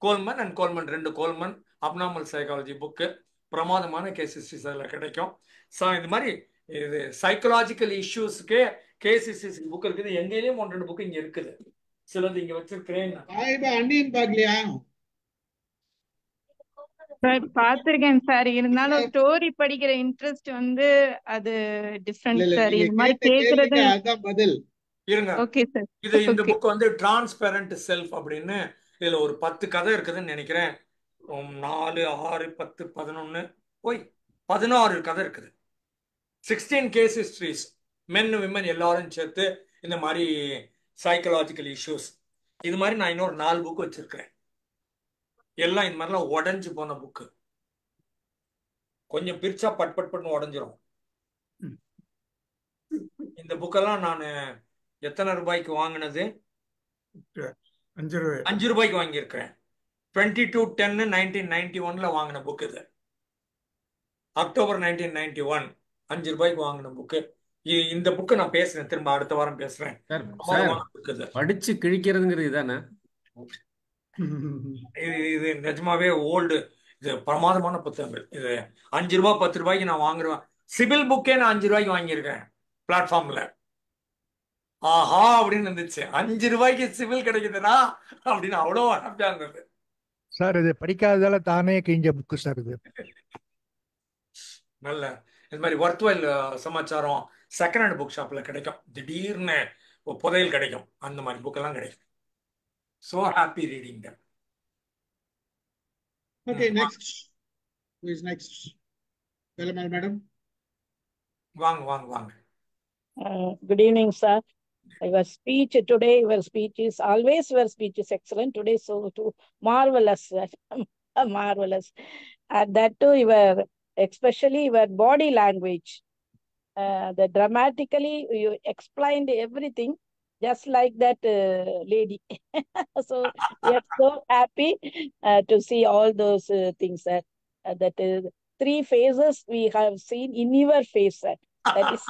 Coleman and Coleman, 2 Coleman abnormal psychology book. பிரமாதமான கேஸ் ஹிஸ்டரிஸ் அதில் கிடைக்கும். ஸோ இது மாதிரி இது சைக்கலாஜிக்கல் இஷ்யூஸ்க்கு கேஸ் ஹிஸ்டரிஸ் புக் இருக்குது. எங்கேயும் 1-2 புக் இங்க இருக்குது. சிலது இங்க வச்சிருக்கிறேன். தாய்பா அண்ணியும் பார்க்கலையா? சார் பார்த்திருக்கேன் சார். இருந்தாலும் ஸ்டோரி படிக்கிற இன்ட்ரெஸ்ட் வந்து அது டிஃப்ரெண்ட் சார். இது மாதிரி கேக்குறது அதான் பதில். இருங்க. Okay sir. இந்த புக் வந்து டிரான்ஸ்பேரண்ட் செல்ஃப் அப்படின்னு இதுல ஒரு 10 கதை இருக்குதுன்னு நினைக்கிறேன். 4, 6, 10, 11 போய் 16 கதை இருக்குது. 16 கேஸ் ஹிஸ்டரிஸ், மென் விமன் எல்லாரும் சேர்த்து இந்த மாதிரி சைக்கலாஜிக்கல் இஷ்யூஸ். இது மாதிரி நான் இன்னொரு 4 புக் வச்சிருக்கிறேன். எல்லாம் இந்த மாதிரிலாம் உடஞ்சு போன புக்கு. கொஞ்சம் பிரிச்சா பட்னு உடஞ்சிரும். இந்த புக்கெல்லாம் நான் எத்தனை ரூபாய்க்கு வாங்கினது? 5 ரூபாய்க்கு வாங்கியிருக்கிறேன். 22/10/1991 வாங்கின புக் இது. அக்டோபர் 1991 5 ரூபாய்க்கு வாங்கின புக்கு. இந்த புக்கு நான் பேசுறேன், திரும்ப அடுத்த வாரம் பேசுறேன். படிச்சு கிழிக்கிறதுங்கிறது இதானே? இது நிஜமாவே ஓல்டு, இது பிரமாதமான புத்தகங்கள். இது 5 ரூபாய் 10 ரூபாய்க்கு நான் வாங்குறேன். சிவில் புக்கே நான் 5 ரூபாய்க்கு வாங்கியிருக்கேன் பிளாட்ஃபார்ம்ல. ஆஹா அப்படின்னு இருந்துச்சு, 5 ரூபாய்க்கு சிவில் கிடைக்குதுன்னா அப்படின்னு அவ்வளோ ஹாப்பியா இருந்தது. சார் இது படிக்காததால தானே கிழிஞ்ச புக்கு சார் இது. நல்ல இது மாதிரி ஒர்த்வைல் சமாச்சாரம் செகண்ட் ஹேண்ட் புக் ஷாப்ல கிடைக்கும். திடீர்னு புதையல் கிடைக்கும். அந்த மாதிரி புக்கெல்லாம் கிடைக்கும். So happy reading them. Okay, next. Who is next? Velamal madam. வாங்க. Good evening, sir. Your speech today, your speech is excellent. Today, so too marvelous, marvelous. That too, especially your body language. The dramatically you explained everything, just like that lady. So we are so happy to see all those things, sir. That 3 phases we have seen in your face, sir. That is.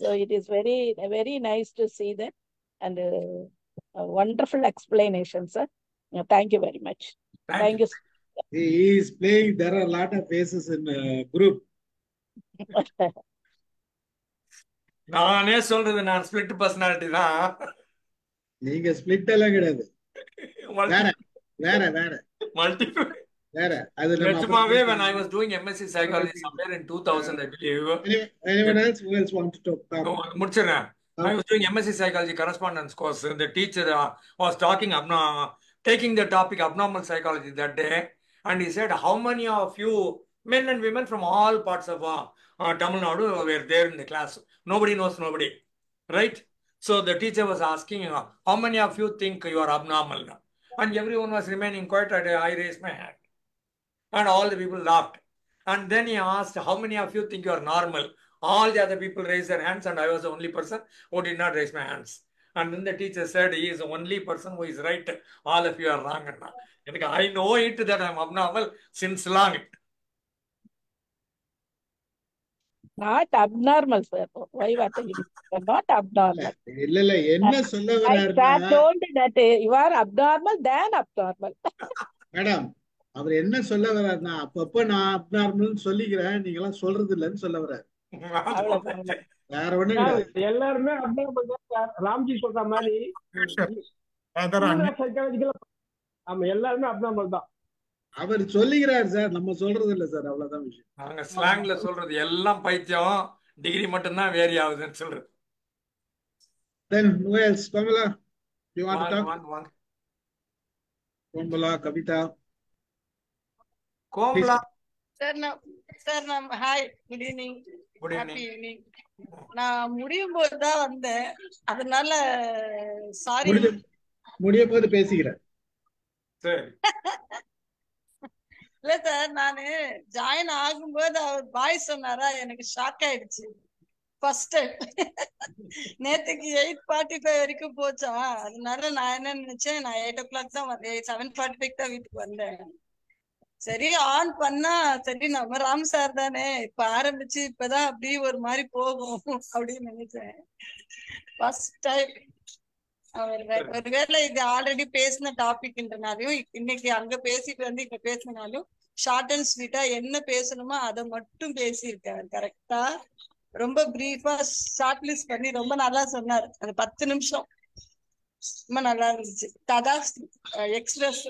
So it is very, very nice to see that, and a wonderful explanation, sir. Thank you very much. Thank you. He is playing. There are a lot of faces in group. நானே சொல்றது, நான் split personality தான். நீங்க split எல்லாம் கிடையாது. வேற multiple வேற. அது நிஜமாவே when I was doing MSc psychology somewhere in 2000 I believe. Anyone else who else want to talk? முடிச்சறேன். I was doing MSc psychology correspondence course. The teacher was taking the topic abnormal psychology that day, and he said, how many of you men and women from all parts of Tamil Nadu were there in the class? Nobody knows nobody, right? So the teacher was asking, how many of you think you are abnormal now? And everyone was remaining quiet. I raised my hand. And all the people laughed. And then he asked, how many of you think you are normal? All the other people raised their hands, and I was the only person who did not raise my hands. And then the teacher said, he is the only person who is right. All of you are wrong. I know it that I am abnormal since long. Not abnormal, sir. Why what are you not abnormal? என்ன சொல்ல I வர்றாருன்னா told that you are abnormal than abnormal. Madam அவர் என்ன சொல்ல வர்றாருன்னா அப்பப்ப நான் abnormal சொல்லிக்கிறேன், நீங்க எல்லாம் சொல்றது இல்லைன்னு சொல்ல வர்றாரு. வேற ஒண்ணும் கிடையாது. எல்லாருமே அப்நார்மல் தான் சார். ராம்ஜி சொல்ற மாதிரி ஆமா, எல்லாருமே அப்நார்மல் தான். அவர் சொல்லிக்கிறார் சார், நம்ம சொல்றது இல்ல சார், அவ்வளவுதான் விஷயம். நாங்க ஸ்லாங்ல சொல்றது எல்லாம் பைத்தியம், டிகிரி மட்டும்தான் வேரி ஆகுதுன்னு சொல்றது. Then who else? Kamala, you want to talk? வாங்க. Kamala, Kavita. Komala. Sir hi, good evening. Good happy evening. நான் முடியும் போது தான் வந்தேன், அதனால சாரி. முடிய போது பேசிக்கிறேன். சரி. இல்ல சார், நானு ஜாயின் ஆகும்போது அவர் பாய் சொன்னாரா, எனக்கு ஷாக் ஆயிடுச்சு. ஃபர்ஸ்ட் டைம் நேத்துக்கு 8:45 வரைக்கும் போச்சா, அதனால நான் என்ன நினைச்சேன், நான் 8 o'clock தான் வந்தேன், 7:45 தான் வீட்டுக்கு வந்தேன். சரி ஆன் பண்ணா, சரி நம்ம ராம் சார் தானே, இப்ப ஆரம்பிச்சு இப்பதான் அப்படியே ஒரு மாதிரி போகும் அப்படின்னு நினைச்சேன். First time. ஒருவேளை இது ஆல்ரெடி பேசின டாபிக்ன்றனாலையும், இன்னைக்கு அங்க பேசிட்டு வந்து இங்க பேசினாலும் ஷார்ட் அண்ட் ஸ்வீட்டா என்ன பேசணுமோ அதை மட்டும் பேசியிருக்காரு. கரெக்டா ரொம்ப பிரீஃபா ஷார்ட் லிஸ்ட் பண்ணி ரொம்ப நல்லா சொன்னாரு. அந்த 10 நிமிஷம் ரொம்ப நல்லா இருந்துச்சு. ததா எக்ஸ்பிரஸ்.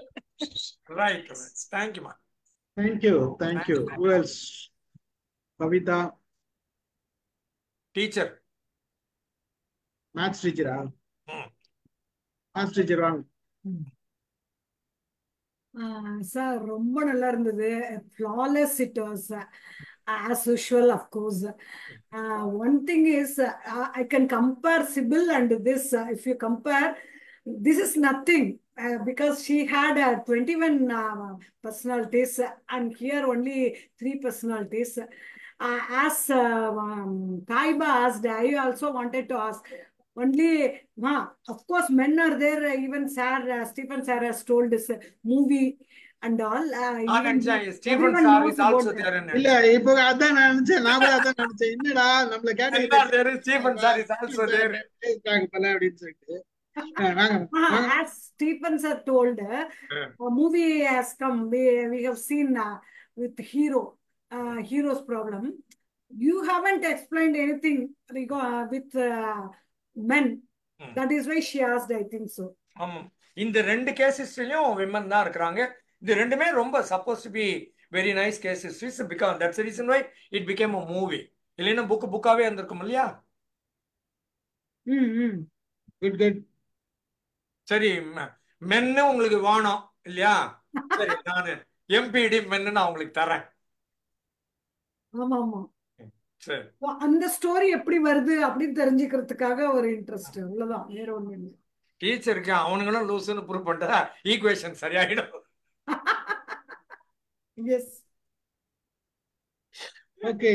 ரைட். தேங்க் யூ மா. Thank you. Who else? Kavita. Teacher. Maths teacher. Maths teacher வாங்க. சார் ரொம்ப நல்லா இருந்தது. Flawless it was as usual, of course. One thing is, I can compare Sybil and this. If you compare, this is nothing because she had 21 personalities and here only 3 personalities. As Taiba asked, I also wanted to ask. Only, of course, men are there. Even Sir Stephen Sir has told this movie and all. Stephen Sir is also there. இல்ல இப்போ அதான் நினைச்சேன், நான் அதான் நினைச்சேன், என்னடா நம்மள category Stephen Sir is also there அப்படின்னு சொல்லிட்டு. As Stephen Sir told, a movie has come. We have seen with hero's problem. You haven't explained anything with men. That is why she asked, I think so. இந்த 2 கேசஸ்லயும் women தான் இருக்காங்க. இது ரெண்டுமே ரொம்ப supposed to be very nice cases because that's the reason why it became a movie. இல்லைன்னா புக்காவே இருந்திருக்கும் இல்லையா? Good. சரி, மென்னு உங்களுக்கு வேணும் இல்லையா? சரி, நான் எம்பிடி மென்னு நான் உங்களுக்கு தரேன். ஆமா. அந்த ஸ்டோரி எப்படி வருது அப்படின்னு தெரிஞ்சுக்கிறதுக்காக ஒரு இன்ட்ரெஸ்ட், அவ்வளவுதான், வேற ஒண்ணும் இல்லை. டீச்சருக்கு அவனுங்களும் லூசுன்னு ப்ரூவ் பண்ணிட்டா ஈக்குவேஷன் சரியாயிடும். எஸ். ஓகே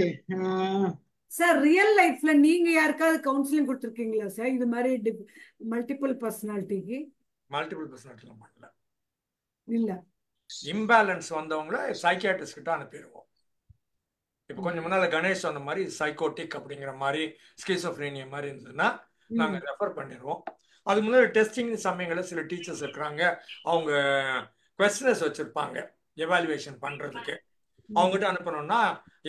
சார், ரியல் லைஃப்ல நீங்க யாருக்காவது கவுன்சிலிங் கொடுத்துருக்கீங்களா சார்? இது மாதிரி மல்டிபிள் பர்சனாலிட்டிக்கு? மல்டிபிள் பர்சனாலிட்டி பண்ணல. இல்ல, இம்பேலன்ஸ் வந்தவங்கள சைக்கியாட்ரிஸ்ட் கிட்ட அனுப்பிடுவோம். இப்போ கொஞ்சம் முன்னால கணேஷ் சொன்ன மாதிரி சைக்கோட்டிக் அப்படிங்கிற மாதிரி ஸ்கிசோஃப்ரீனியா மாதிரி இருந்ததுன்னா நாங்க ரெஃபர் பண்ணிடுவோம். அது முன்னாடி டெஸ்டிங் சமயங்களில் சில டீச்சர்ஸ் இருக்கிறாங்க, அவங்க குவெஸ்டனர்ஸ் வச்சிருப்பாங்க எவாலுவேஷன் பண்றதுக்கு. அவங்ககிட்ட அனுப்பணும்னா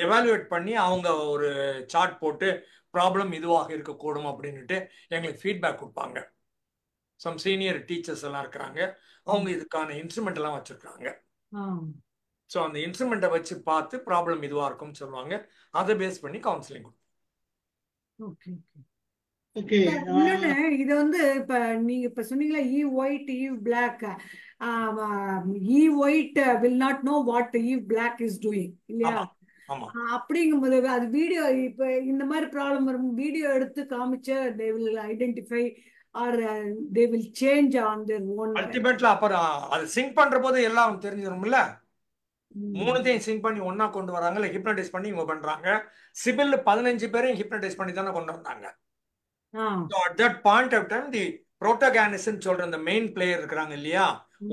எவாலுவேட் பண்ணி அவங்க ஒரு சார்ட் போட்டு ப்ராப்ளம் இதுவாக இருக்கக்கூடும் அப்படின்னுட்டு எங்களுக்கு ஃபீட்பேக் கொடுப்பாங்க. சம் சீனியர் டீச்சர்ஸ் எல்லாம் இருக்கிறாங்க, அவங்க இதுக்கான இன்ஸ்ட்ருமெண்ட் எல்லாம் வச்சிருக்காங்க. ஸோ அந்த இன்ஸ்ட்ருமெண்ட்டை வச்சு பார்த்து ப்ராப்ளம் இதுவாக இருக்கும்னு சொல்லுவாங்க. அதை பேஸ் பண்ணி கவுன்சிலிங் கொடுப்போம். இது வந்து இப்ப நீங்க இப்ப சொன்னீங்களா, Eve White, Eve Black. Eve White will not know what Eve Black is doing இல்லையா? ஆமா அப்படிங்கும்போது அது வீடியோ இப்ப இந்த மாதிரி ப்ராப்ளம் வரும், வீடியோ எடுத்து காமிச்ச they will identify or they will change on their own. அல்டிமேட்ல அப்புறம் அது சிங்க் பண்ற போது எல்லாம் தெரிஞ்சிடும்ல. மூணுத்தையும் சிங்க் பண்ணி ஒன்னா கொண்டு வராங்க, இல்ல ஹிப்னடைஸ் பண்ணி இவங்க பண்றாங்க. சிபில் 15 பேரையும் ஹிப்னடைஸ் பண்ணி தானே கொண்டு வந்தாங்க. So at that point of time the protagonist சொல்ற அந்த மெயின் பிளேயர் இருக்கிறாங்க இல்லையா,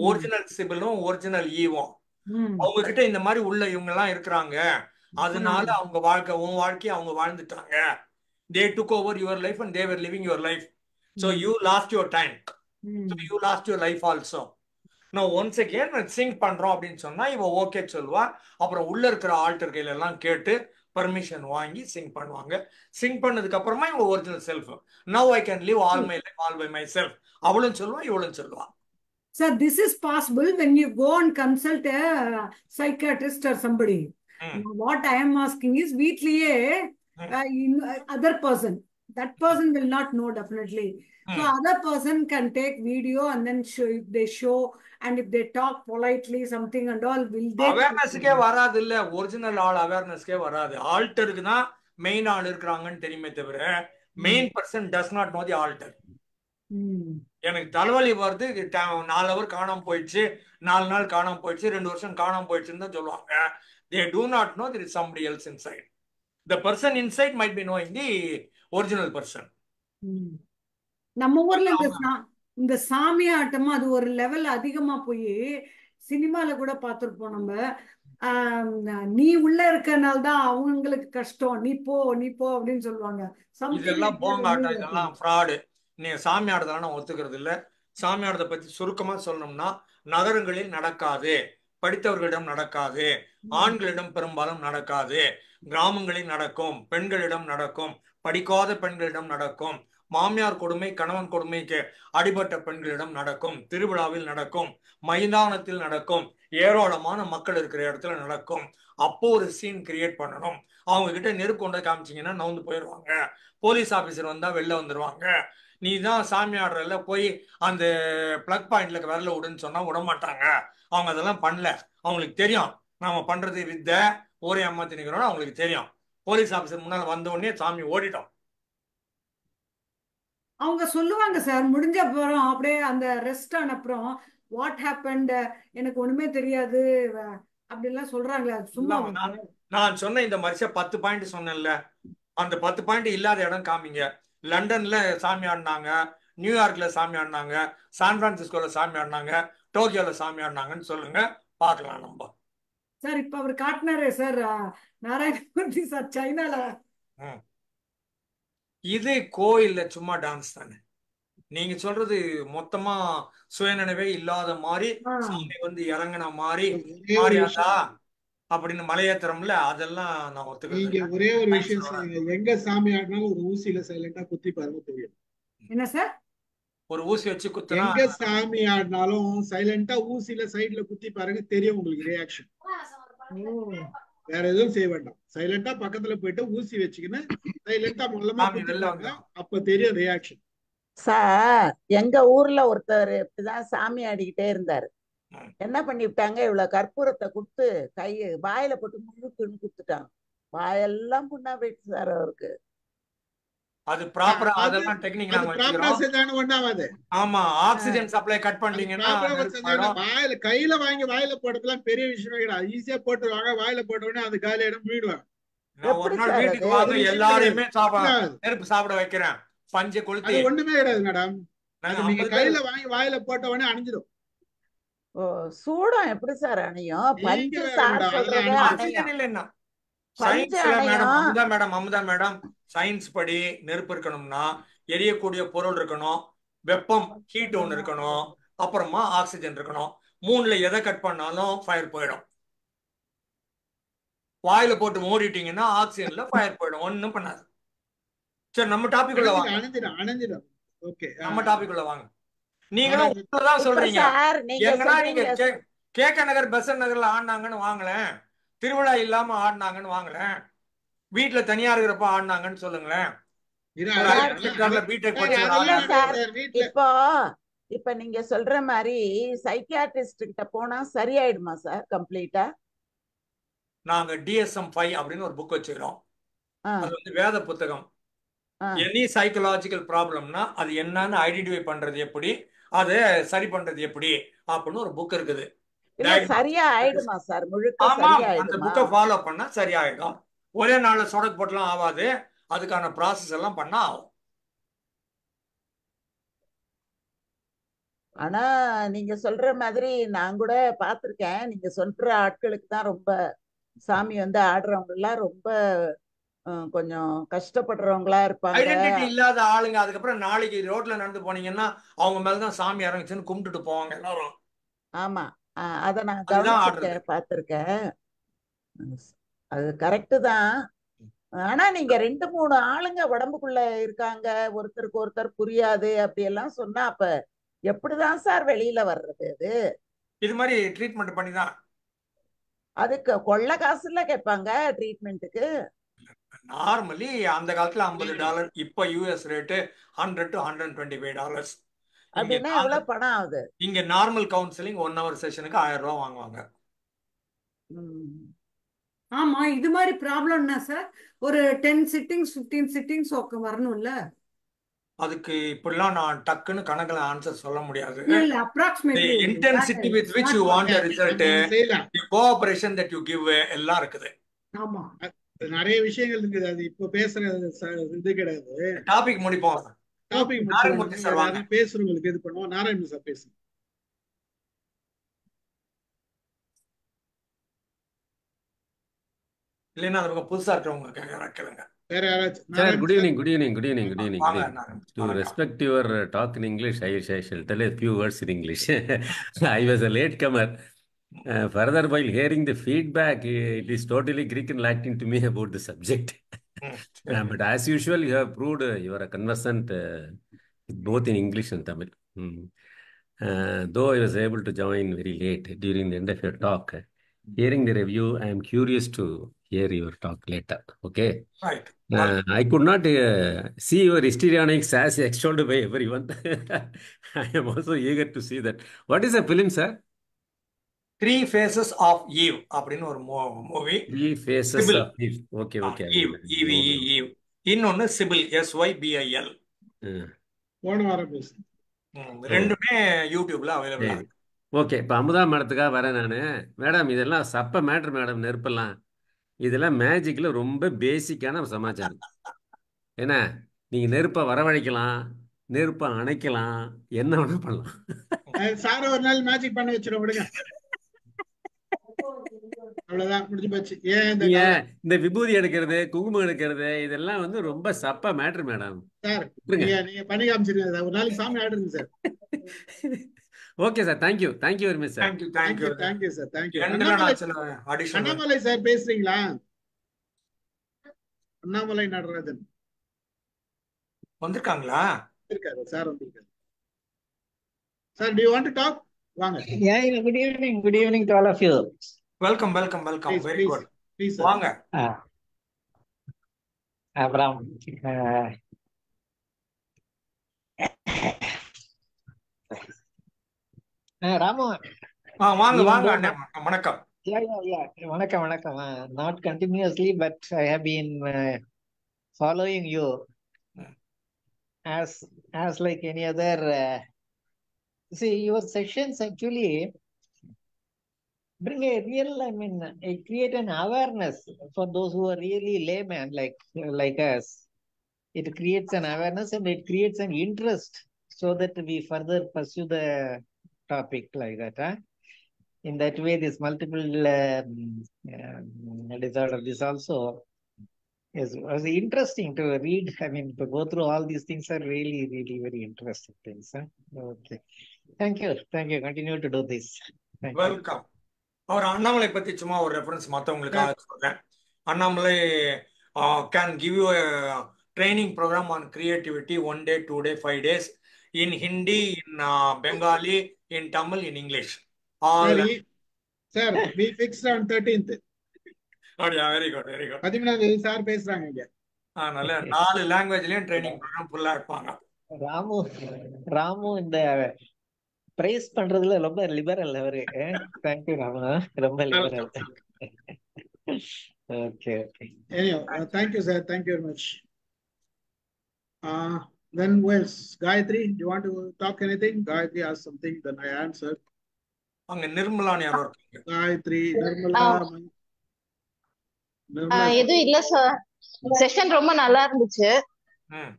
ஒரிஜினல் சிபிலும் ஒரிஜினல் ஈவும், அவங்க கிட்ட இந்த மாதிரி உள்ள இவங்க எல்லாம் இருக்கிறாங்க, அதனால அவங்க வாழ்க்கை உன் வாழ்க்கையை அவங்க வாழ்ந்துட்டாங்க. They took over your life and they were living your life. So you lost your time. So you lost your life also. Now once again sync பண்றோம் அப்படின்னு சொன்னா இவ ஓகே சொல்லுவா. அப்புறம் உள்ள இருக்கிற ஆல்டர் கையில எல்லாம் கேட்டு பர்மிஷன் வாங்கி சிங்க் பண்ணுவாங்க. சிங்க் பண்ணதுக்கு அப்புறமா இவங்க original self, now I can live all my life all by myself, அவளும் சொல்லுவா இவளும் சொல்லுவா. Sir, this is possible when you go and consult a psychiatrist or somebody. What I am asking is, weekliye other person, that person will not know definitely. So other person can take video and then show, if they show and if they talk politely something and all, will they? அவேர்னஸ்க்கே வராது இல்ல, original ஆள் அவேர்னஸ்க்கே வராது. ஆல்டருக்கு தான் main ஆள் இருக்கிறாங்கன்னு தெரியுமே தவிர main person does not know the alter. எனக்கு தலைவலி வருது, 4 hour காணாம போயிடுச்சு, 4 நாள் காணாம போயிடுச்சு, 2 வருஷம் காணாம போயிடுச்சுன்னு தான் சொல்லுவாங்க. They do not know there is somebody else inside. The person inside might be knowing the original person. நம்ம ஊர்ல இந்த சாமி ஆட்டமா அது ஒரு லெவல் அதிகமா போய் சினிமால கூட பார்த்திருப்போம் நம்ம. நீ உள்ள இருக்கனால தான் அவங்களுக்கு கஷ்டம், நீ போ அப்படின்னு சொல்லுவாங்க. இதெல்லாம் போங்க ஆட்டம், இதெல்லாம் ஃப்ராடு. நீங்க சாமி ஆடுறதெல்லாம் நான் ஒத்துக்கிறது இல்ல. சாமி ஆடுறதை பத்தி சுருக்கமா சொல்லணும்னா, நகரங்களில் நடக்காது, படித்தவர்களிடம் நடக்காது, ஆண்களிடம் பெரும்பாலும் நடக்காது, கிராமங்களில் நடக்கும், பெண்களிடம் நடக்கும், படிக்காத பெண்களிடம் நடக்கும், மாமியார் கொடுமை கணவன் கொடுமைக்கு அடிபட்ட பெண்களிடம் நடக்கும், திருவிழாவில் நடக்கும், மைதானத்தில் நடக்கும், ஏராளமான மக்கள் இருக்கிற இடத்துல நடக்கும். அப்போ ஒரு சீன் கிரியேட் பண்ணணும். அவங்க கிட்ட நெருப்பு கொண்டு காமிச்சிங்கன்னா நவுந்து போயிடுவாங்க. போலீஸ் ஆபீசர் வந்தா வெளில வந்துருவாங்க. நீ தான் சாமி ஆடுறல, போய் அந்த பிளக் பாயிண்ட்ல விரல விடுன்னு சொன்னா விட மாட்டாங்க. அவங்க அதெல்லாம் பண்ணல, அவங்களுக்கு தெரியும் நாம பண்றது வித்த ஒரே ஏமாத்தி நிக்கிறோம், அவங்களுக்கு தெரியும். போலீஸ் ஆபீசர் முன்னால வந்த உடனே சாமி ஓடிட்டோம். அவங்க சொல்லுவாங்க சார், முடிஞ்ச அப்புறம் அப்படியே அந்த ரெஸ்ட் ஆன அப்புறம் வாட் ஹேப்பன்ட், எனக்கு ஒண்ணுமே தெரியாது அப்படிலாம் சொல்றாங்களே, சும்மா. நான் சொன்ன இந்த மாதிரி 10 பாயிண்ட் சொன்னேன்ல, அந்த 10 பாயிண்ட் இல்லாத இடம் காமிங்க. லண்டன்ல சாமி ஆடினாங்க, நியூயார்க்ல சாமி ஆடினாங்க, சான் பிரான்சிஸ்கோல சாமி ஆடினாங்க, டோக்கியோல சாமி ஆடினாங்கன்னு சொல்லுங்க, பார்க்கலாம் நம்ம. சார் இப்ப அவர் காட்டினாரே சார், நாராயணமூர்த்தி சார் சைனால. இது கோயில்ல சும்மா டான்ஸ் தானே. நீங்க சொல்றது மொத்தமா சுயநினைவே இல்லாத மாதிரி, சாமி வந்து இறங்கின மாதிரி மாறியாதா அப்படின்னு மலையேத்திரம்ல, அதெல்லாம் நான் ஒத்துக்கிறேன். நீங்க ஒரே ஒரு விஷயம் செய்யுங்க, எங்க சாமி ஆடினாலும் ஒரு ஊசியில சைலண்டா குத்தி பாருங்க தெரியும். என்ன சார்? ஒரு ஊசி வச்சு குத்தினா, எங்க சாமி ஆடினாலும் சைலண்டா ஊசியில சைடுல குத்தி பாருங்க தெரியும் உங்களுக்கு ரியாக்ஷன். வேற எதுவும் செய்ய வேண்டாம், சைலண்டா பக்கத்துல போயிட்டு ஊசி வச்சுக்கின்னு சைலண்டா மூலமா குத்திப்பாங்க, அப்ப தெரியும் ரியாக்ஷன். சார் எங்க ஊர்ல ஒருத்தர் இப்படிதான் சாமி ஆடிக்கிட்டே இருந்தாரு. என்ன பண்ணிவிட்டாங்க, இவ்வளவு கற்பூரத்தை கொடுத்து வாயில போட்டு முழுக்குன்னு குடுத்துட்டாங்க. வாயெல்லாம் புண்ணா போயிடுச்சு சார் அவருக்கு. அது ப்ராப்பரா அதெல்லாம் டெக்னிக் நாங்க வச்சிரோம். ஆமா, ஆக்சிஜன் சப்ளை கட் பண்ணிட்டீங்கன்னா வாயில கையில வாங்கி வாயில போடுறதுலாம் பெரிய விஷயமே கிடையாது. ஈஸியா போட்டுருவாங்க, வாயில போட்ட உடனே அது காலி இடம் மீடுவாங்க. நான் ஒரு நாள் வீட்டுக்கு வாங்க, எல்லாரையுமே நெருப்பு சாப்பிட வைக்கிறேன், பஞ்சை கொளுத்தி. ஒண்ணுமே கிடையாது மேடம், நீங்க கையில வாங்கி வாயில போட்ட உடனே அணிஞ்சிடும். சூடம் எப்படி சார் அணையும்? பஞ்சு இல்லைன்னா அமுதா மேடம் சயின்ஸ் படி நெருப்பு இருக்கணும்னா எரியக்கூடிய பொருள் இருக்கணும், வெப்பம் ஹீட் ஒன்று இருக்கணும், அப்புறமா ஆக்சிஜன் இருக்கணும். 3ல எதை கட் பண்ணாலும் ஃபயர் போயிடும். வாயில போட்டு மூடிட்டீங்கன்னா ஆக்சிஜன்ல ஃபயர் போயிடும், ஒன்னும் பண்ணாது. சரி நம்ம டாபிக் உள்ள வாங்க, நம்ம டாபிக் உள்ள வாங்க. நீங்களும் தான் சொல்றீங்க, எங்கன்னா நீங்க கேக நகர் பெசன்ட் நகர்ல ஆடினாங்கன்னு வாங்கலேன், திருவிழா இல்லாம ஆடினாங்கன்னு வாங்கலேன், வீட்டுல தனியா இருக்கிறப்ப ஆடினாங்கன்னு சொல்லுங்களேன். இப்ப நீங்க சொல்ற மாதிரி சைக்கியாட்ரிஸ்ட் கிட்ட போனா சரியாயிடுமா சார் கம்ப்ளீட்டா? நாங்க DSM-5 அப்படின்னு ஒரு புக் வச்சுக்கிறோம். அது வந்து வேத புத்தகம். எனி சைக்கலாஜிக்கல் ப்ராப்ளம்னா அது என்னன்னு ஐடென்டிஃபை பண்றது எப்படி, அதை சரி பண்றது எப்படி அப்படின்னு ஒரு புக் இருக்குது. சரியா ஆயிடுமா சார்? முழுக்க ஆமாம், அந்த சரியாயிடுமா? புக்கை ஃபாலோ பண்ணா சரியாயிடும். ஒரே நாள்ல சொடக்கு போட்டலாம் ஆகாது, அதுக்கான ப்ராசஸ் எல்லாம் பண்ணா ஆகும். ஆனா நீங்க சொல்ற மாதிரி நான் கூட பார்த்திருக்கேன். நீங்க சொல்ற ஆட்களுக்கு தான் ரொம்ப சாமி வந்து ஆடுறவங்க எல்லாம் ரொம்ப கொஞ்சம் கஷ்டப்படுறவங்களா இருப்பாங்க. ஐடென்டிட்டி இல்லாத ஆளுங்க அதுக்கப்புறம் நாளைக்கு ரோட்ல நடந்து போனீங்கன்னா அவங்க மேலதான் சாமி இறங்குச்சுன்னு கும்பிட்டுட்டு போவாங்க எல்லாரும். ஆமா, அதை நான் அதுதான் ஆடுறது. கவனிச்சிருக்கேன், பார்த்திருக்கேன். அது கரெக்டு தான். ஆனா நீங்க 2-3 ஆளுங்க உடம்புக்குள்ள இருக்காங்க, ஒருத்தருக்கு ஒருத்தர் புரியாது அப்படியெல்லாம் சொன்னா அப்ப எப்படிதான் சார் வெளியில வர்றது? அது இது மாதிரி ட்ரீட்மெண்ட் பண்ணி தான். அதுக்கு கொள்ள காசுல கேட்பாங்க ட்ரீட்மெண்ட்டுக்கு. நார்மலி அந்த காலத்துல $50, இப்ப US ரேட்டு $100 to $125. அப்படின்னா எவ்வளவு பணம் ஆகுது? இங்க நார்மல் கவுன்சிலிங் 1 hour செஷனுக்கு $1000 வாங்குவாங்க. ஆமா, இது மாதிரி ப்ராப்ளம்னா சார் ஒரு 10 சிட்டிங்ஸ் 15 சிட்டிங்ஸ் வரணும்ல. அதுக்கு இப்படிலாம் நான் டக்குன்னு கணக்குல ஆன்சர் சொல்ல முடியாது. இல்ல approximately The intensity with which you want a result, the cooperation that you give எல்லாம் இருக்குது. ஆமா, நிறைய விஷயங்கள் இருக்குது. அது இப்ப பேசுற இது கிடையாது. டாபிக் முடிப்போம். டாபிக் நாராயணமூர்த்தி சார் வாங்க. பேசுறவங்களுக்கு இது பண்ணுவோம். நாராயணன் சார் பேசுங்க. இல்லைன்னா அது புதுசா இருக்கிறவங்க கேளுங்க. வேற யாராச்சும்? Sir, good evening, good evening, good evening, good evening, good வாங்க evening. Narayanan. To respect your talk in English, I shall tell a few words in English. I was a latecomer. Further, while hearing the feedback, it is totally Greek and Latin to me about the subject. But as usual, you have proved you are a conversant both in English and Tamil. Though I was able to join very late during the end of your talk, hearing the review, I am curious to hear your talk later. Okay. Right. I could not see your histrionics as extolled by everyone. I am also eager to see that. What is a film, sir? 3 Faces of Eve அப்படின்னு ஒரு movie. 3 Faces of Eve. Okay, okay. Eve, Eve. இன்னொன்னு CIBIL, SYBIL. போன வாரம் பேசு. ரெண்டுமே யூடியூப்ல அவைலபிளா இருக்கு. ஓகே, இப்போ அமுதா மேடத்துக்காக வரேன் நான். மேடம், இதெல்லாம் சப்ப மேட்ரு மேடம். நெருப்பெல்லாம் இதெல்லாம் மேஜிக்கில் ரொம்ப பேசிக்கான சமாச்சாரம். ஏன்னா நீங்கள் நெருப்பை வரவழைக்கலாம், நெருப்பை அணைக்கலாம், என்ன வேணா பண்ணலாம். சார ஒரு நாள் மேஜிக் பண்ண வச்சிடும் விடுங்க. அவ்வளவுதான், முடிஞ்சு போச்சு. இந்த விபூதி எடுக்கிறது, குங்குமம் எடுக்கிறது, இதெல்லாம் வந்து ரொம்ப சப்ப மேட்ரு மேடம். சார் நீங்க பண்ணி காமிச்சிருங்க. ஒரு நாளைக்கு சாமி ஆடுங்க sir. Okay sir, thank you very much sir. Thank you sir, thank you. Annamalai sir பேசுறீங்களா? அண்ணாமலை நடராஜன் வந்திருக்காங்களா? இருக்காரு சார், வந்திருக்காரு sir. Do you want to talk? வாங்க. Yeah, good evening to all of you. Welcome. Very good. Please, வாங்க. Abraham. Ramu. வாங்க வணக்கம். Yeah. வணக்கம். Not continuously, but I have been following you as like any other. See, your sessions actually bring a real, create an awareness for those who are really laymen like us. It creates an awareness and it creates an interest so that we further pursue the topic like that. In that way, this multiple disorder, this also was interesting to read. To go through all these things are really, really very interesting things. Okay. Thank you. Continue to do this. Welcome. அவர் அண்ணாமலை பத்தி சும்மா ஒரு reference மற்றவங்களுக்காக சொல்றேன். Annamalai can give you a training program on creativity 1 day, 2 day, 5 days in Hindi, in Bengali, in Tamil, in English. Sir, we fixed on 13th. Very good. 13ஆம் தேதி sir பேசுறாங்க இங்க. நல்ல 4 லாங்குவேஜ்லயும் training program ஃபுல்லா இருப்பாங்க. ராமு இந்த பிரைஸ் பண்றதுல ரொம்ப லிபரல் அவரு. தேங்க்யூ ராமு, ரொம்ப liberal. Okay, okay. Anyhow, thank you, sir. Thank you very much. Then where's Gayatri? Do you want to talk anything? Gayatri asked something, then I answered. அங்க நிர்மலான்னு யாரோ இருக்காங்க. Gayatri, Nirmala, Nirmala. எதுவும் இல்ல sir, session ரொம்ப நல்லா இருந்துச்சு. ம்.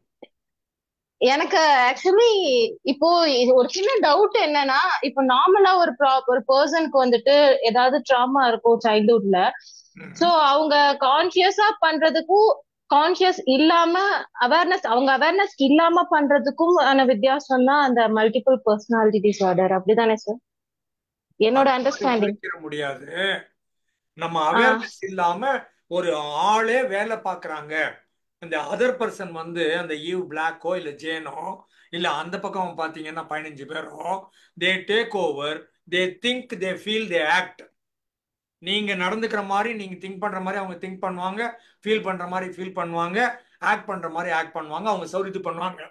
எனக்கு ஆக்சுவலி இப்போ இது ஒரு சின்ன டவுட் என்னன்னா, இப்போ நார்மலா ஒரு பர்சனுக்கு வந்துட்டு ஏதாவது ட்ராமா இருக்கும் சைல்ட்ஹுட்ல, சோ அவங்க கான்சியஸா பண்றதுக்கும் கான்சியஸ் இல்லாம அவங்க அவேர்னஸ் இல்லாம பண்றதுக்கும் ஆன வித்தியாசம் தான் அந்த மல்டிபிள் பர்சனாலிட்டி டிசார்டர், அப்படிதானே சார்? என்னோட அண்டர்ஸ்டாண்டிங். முடியாது, நம்ம அவேர்னஸ் இல்லாம ஒரு ஆளே வேலை பாக்குறாங்க, அந்த அதர் பர்சன் வந்து அந்த ஈவ் பிளாக்கோ இல்ல ஜேனோ இல்ல அந்த பக்கம் பாத்தீங்கன்னா 15 பேரோ, they take over, they think, they feel, they act. நீங்க நடந்துக்கிற மாதிரி நீங்க திங்க் பண்ற மாதிரி அவங்க திங்க் பண்ணுவாங்க, ஃபீல் பண்ற மாதிரி ஃபீல் பண்ணுவாங்க, ஆக்ட் பண்ற மாதிரி ஆக்ட் பண்ணுவாங்க, அவங்க சௌரித்து பண்ணுவாங்க.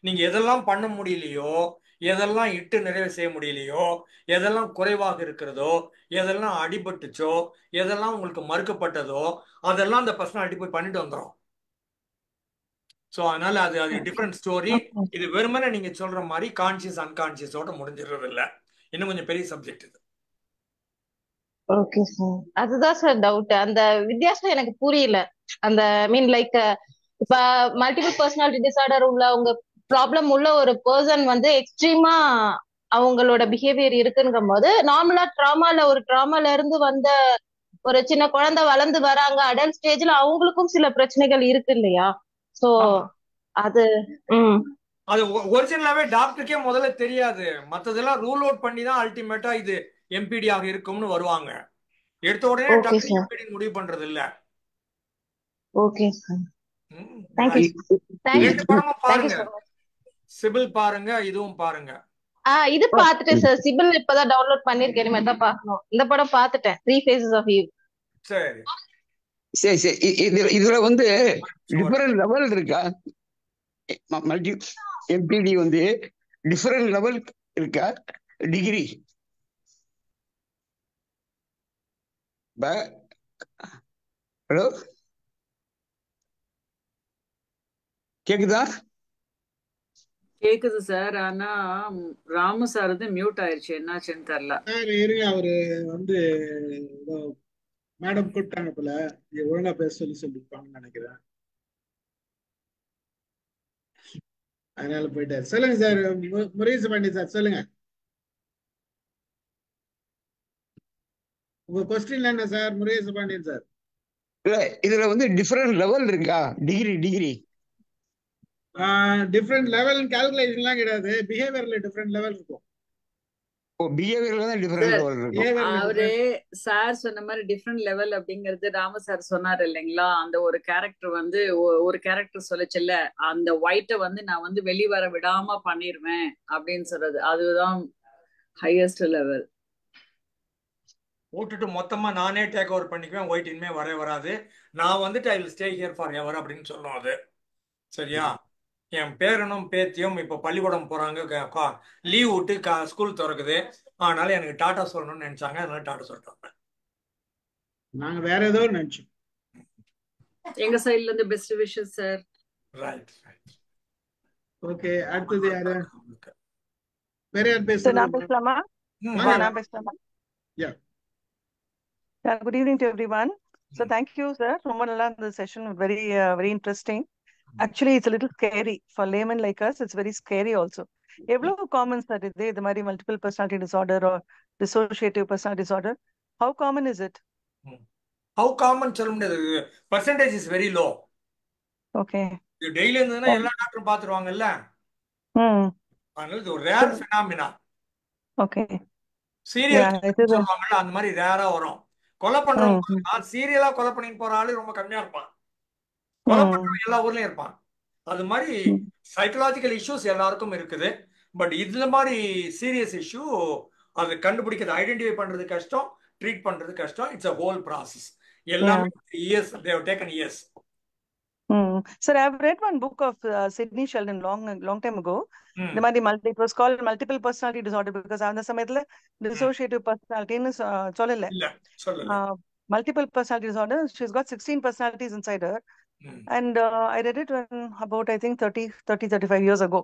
நீங்க எதெல்லாம் பண்ண முடியலையோ, எதெல்லாம் இட்டு நிறைவு செய்ய முடியலையோ, எதெல்லாம் குறைவாக இருக்கிறதோ, எதெல்லாம் அடிபட்டுச்சோ, எதெல்லாம் உங்களுக்கு மறுக்கப்பட்டதோ, அதெல்லாம் அந்த பர்சனாலிட்டி போய் பண்ணிட்டு வந்துடும். ஸோ அதனால அது டிஃப்ரெண்ட் ஸ்டோரி. இது வெறுமனே நீங்க சொல்ற மாதிரி கான்சியஸ் அன்கான்சியஸோட முடிஞ்சிடுறது இல்லை, இன்னும் கொஞ்சம் பெரிய சப்ஜெக்ட் இது. ஓகே சார், அதுதான் சார் டவுட். அந்த வித்தியாசம் எனக்கு புரியல. அந்த மீன் லைக் இப்ப மல்டிபிள் பர்சனாலிட்டி டிசார்டர் உள்ள அவங்க ப்ராப்ளம் உள்ள ஒரு பர்சன் வந்து எக்ஸ்ட்ரீமா அவங்களோட பிஹேவியர் இருக்குங்கும் போது, நார்மலா ட்ராமால இருந்து வந்த ஒரு சின்ன குழந்தை வளர்ந்து வராங்க, அடல்ட் ஸ்டேஜ்ல அவங்களுக்கும் சில பிரச்சனைகள் இருக்கு இல்லையா? சோ அது அது ஒரிஜினலாவே டாக்டருக்கே முதல்ல தெரியாது, மத்ததெல்லாம் ரூல் அவுட் பண்ணி தான் அல்டிமேட்டா இது எம்பிடி ஆக இருக்கும்னு வருவாங்க. எடுத்த உடனே டாக்டர் எம்பிடி முடிவு பண்றது இல்ல. Okay sir, thank you. ரெண்டு படமும் பாருங்க, சிபில் பாருங்க, இதுவும் பாருங்க. இது பாத்துட்டேன் சார், சிபில் இப்பதான் டவுன்லோட் பண்ணிருக்கேன், இனிமே தான் பார்க்கணும். இந்த படம் பாத்துட்டேன், 3 Phases of Eve. சரி சரி, இதுல வந்து டிஃபரெண்ட் லெவல் இருக்கா? மல்டி எம்பிடி வந்து டிஃபரெண்ட் லெவல் இருக்கா? டிகிரி ஹலோ கேக்குதா? கேக்குது சார், ஆனா ராமு சார் வந்து மியூட் ஆயிடுச்சு, என்னாச்சுன்னு தெரியல. இருங்க, அவரு வந்து மேடம் கூப்பிட்டாங்க போல, ஒழுங்கா பேச சொல்லிருப்பாங்கன்னு நினைக்கிறேன், அதனால போயிட்டாரு. சொல்லுங்க சார், முருகேச பாண்டி சார் சொல்லுங்க, உங்க கொஸ்டின் என்ன சார் முருகேச பாண்டியன் சார்? இல்ல, இதுல வந்து டிஃபரெண்ட் லெவல் இருக்கா? டிகிரி டிஃபரெண்ட் லெவல் கால்குலேஷன்லாம் கிடையாது, பிஹேவியர்ல டிஃபரெண்ட் லெவல் இருக்கும். பிஹேவியர்ல தான் டிஃபரெண்ட் லெவல் இருக்கும். அவரு சார் சொன்ன மாதிரி டிஃப்ரெண்ட் லெவல் அப்படிங்கிறது ராம சார் சொன்னார் இல்லைங்களா? அந்த ஒரு கேரக்டர் வந்து ஒரு கேரக்டர் சொல்லச்சுல்ல, அந்த ஒயிட்ட வந்து நான் வந்து வெளிவர விடாம பண்ணிருவேன் அப்படின்னு சொல்றது, அதுதான் ஹையஸ்ட் லெவல். போட்டுட்டு மொத்தமா நானே டேக் ஓவர் பண்ணிக்குவேன், ஒயிட் இனிமே வராது, நான் வந்துட்டு I will stay here for ever அப்படின்னு சொல்லும் அது. சரியா? என் பேரனும் பேத்தியும் இப்போ பள்ளிக்கூடம் போறாங்க, லீவ் விட்டு ஸ்கூல் திறக்குது, அதனால எனக்கு டாட்டா சொல்லணும்னு நினைச்சாங்க, அதனால டாட்டா சொல்லிட்டாங்க. நாங்க வேற ஏதோ நினைச்சோம். எங்க சைடுல இருந்து best wishes sir. Right. Okay, அடுத்தது யாரு? வேற யார் பேசுறாங்க? நான் பேசலாமா? நான் பேசலாமா? Yeah. Good evening to everyone. So thank you, sir. ரொம்ப நல்லா இருந்த session, very interesting. Actually, it's a little scary for laymen like us. It's very scary also. எவ்வளவு காமன் சார் இது மாதிரி multiple personality disorder or dissociative personality disorder? How common is it? How common சொல்ல முடியாது, percentage is very low. Okay. இது daily இருந்ததுன்னா எல்லா டாக்டரும் பாத்துருவாங்கல்ல, அதனால இது ஒரு ரேர் பினாமினா. ஓகே. சீரியல் சொல்லுவாங்கல்ல, அந்த மாதிரி ரேரா வரும். கொலை பண்றவங்க சீரியலா கொலை பண்ணிட்டு போற ஆளு ரொம்ப கம்மியா இருப்பான், கொலை பண்றவங்க எல்லா ஊர்லயும் இருப்பான். அது மாதிரி சைக்கலாஜிக்கல் இஷ்யூஸ் எல்லாருக்கும் இருக்குது, பட் இந்த மாதிரி சீரியஸ் இஷ்யூ அது கண்டுபிடிக்கிறது, ஐடென்டிஃபை பண்றது கஷ்டம், ட்ரீட் பண்றது கஷ்டம். It's a whole process. எல்லாமே years, they have taken years. Sir, I have read one book of Sidney Sheldon long time ago. The மாதிரி it was called multiple personality disorder because அந்த சமயத்துல dissociative personality ன்னு சொல்லல. multiple personality disorder. She's got 16 personalities inside her. And I read it when about, I think, 35 years ago.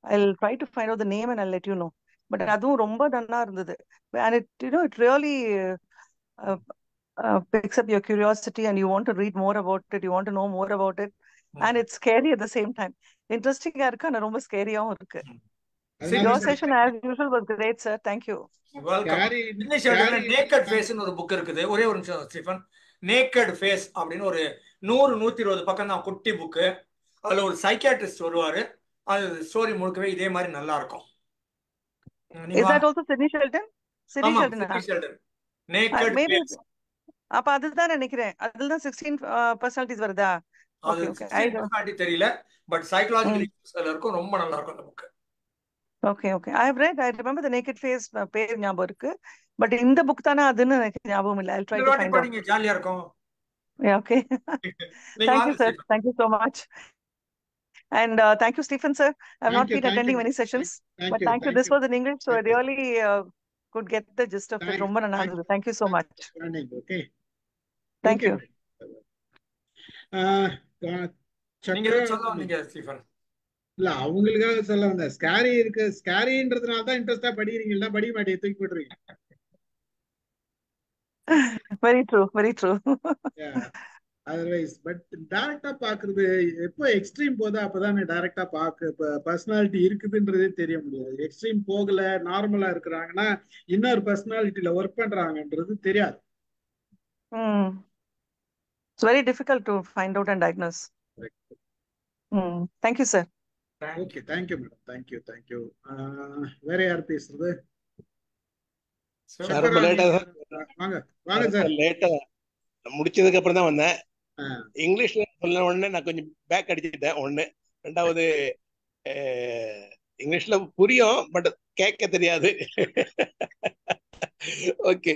I'll try to find out the name and I'll let you know. But அதுவும் ரொம்ப நன்னா இருந்தது. And it really picks up your curiosity and you want to read more about it, you want to know more about it. And it's scary at the same time. Interesting இருக்கு, ஆனா ரொம்ப ஸ்கேரியாவும் இருக்கு. Your session as usual was great, sir. Thank you. Welcome. Naked ஃபேஸ்னு ஒரு book இருக்குது. ஒரே ஒரு நிமிஷம் ஸ்டீஃபன். நேக்கட் ஃபேஸ் அப்படின்னு ஒரு 100-120 பக்கம் தான் குட்டி புக்கு. அதுல ஒரு சைக்கியாட்ரிஸ்ட் வருவாரு. அது ஸ்டோரி முழுக்கவே இதே மாதிரி நல்லா இருக்கும். Is that also Sidney Sheldon? Sidney Sheldon. Naked face. அப்ப அதுதான் நினைக்கிறேன். அதுதான் 16 personalities வருதா? அது 16 personality தெரியல, பட் சைக்காலஜிக்கல் இஷ்யூஸ்ல இருக்கும். ரொம்ப நல்லா இருக்கும் அந்த book. Okay. I remember the Naked Face பேர் ஞாபகம் இருக்கு. பட் இந்த புக் தானே அதுன்னு எனக்கு ஞாபகம் இல்ல. I'll try to find out. படிங்க, ஜாலியா இருக்கும். Yeah, okay. Thank you, sir. Thank you so much. And thank you, Stephen, sir. I've not been attending many sessions, but thank you. This was in English, so I really could get the gist of it. ரொம்ப நல்லா இருந்தது. Thank you so much. Okay. Thank you. நீங்க சொல்ல வந்தீங்க Stephen. இல்ல, அவங்களுக்காக சொல்ல வந்தேன். ஸ்கேரி இருக்கு, ஸ்கேரின்றதுனால தான் இன்ட்ரெஸ்டா படிக்கிறீங்களா, படிக்க மாட்டேங்க, தூக்கி போட்டுருவீங்க. Very true, very true. Otherwise but டைரக்டா பாக்குறது எப்போ எக்ஸ்ட்ரீம் போதா அப்பதானே டைரக்டா பர்சனாலிட்டி இருக்குதுன்றதே தெரிய முடியாது. எக்ஸ்ட்ரீம் போகல, நார்மலா இருக்கிறாங்கன்னா இன்னொரு பர்சனாலிட்டியில ஒர்க் பண்றாங்கன்றது தெரியாது. It's very difficult to find out and diagnose. Thank you, sir. Okay, thank you, madam. Thank you. வேற யார் பேசுறது? வாங்க சார். லேட்டா முடிச்சதுக்கு அப்புறம் தான் வந்தேன். இங்கிலீஷ்ல சொல்ல உடனே நான் கொஞ்சம் பேக் அடிச்சுட்டேன். ஒண்ணு. ரெண்டாவது இங்கிலீஷ்ல புரியும், பட் கேட்க தெரியாது. Okay,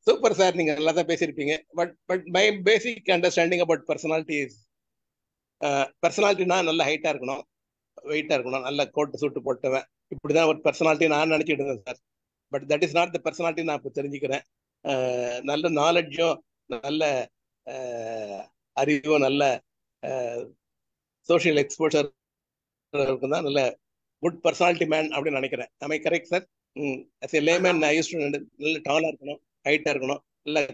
super sir. நீங்க நல்லா தான் பேசியிருப்பீங்க. But my basic understanding about personality is, பர்சனாலிட்டினா நல்ல ஹைட்டா இருக்கணும், வெயிட்டா இருக்கணும், நல்ல கோட்டு சூட்டு போட்டவன், இப்படிதான் ஒரு பர்சனாலிட்டி நான் நினைச்சிட்டு இருந்தேன் sir. But that is not the personality. நான் இப்போ தெரிஞ்சுக்கிறேன். நல்ல நாலெட்ஜும், நல்ல அறிவும், நல்ல சோஷியல் எக்ஸ்போஷர் தான் நல்ல குட் பர்சனாலிட்டி மேன் அப்படின்னு நினைக்கிறேன். I correct sir? As a layman I used to நல்ல டாலா இருக்கணும், ஹைட்டா இருக்கணும், நல்ல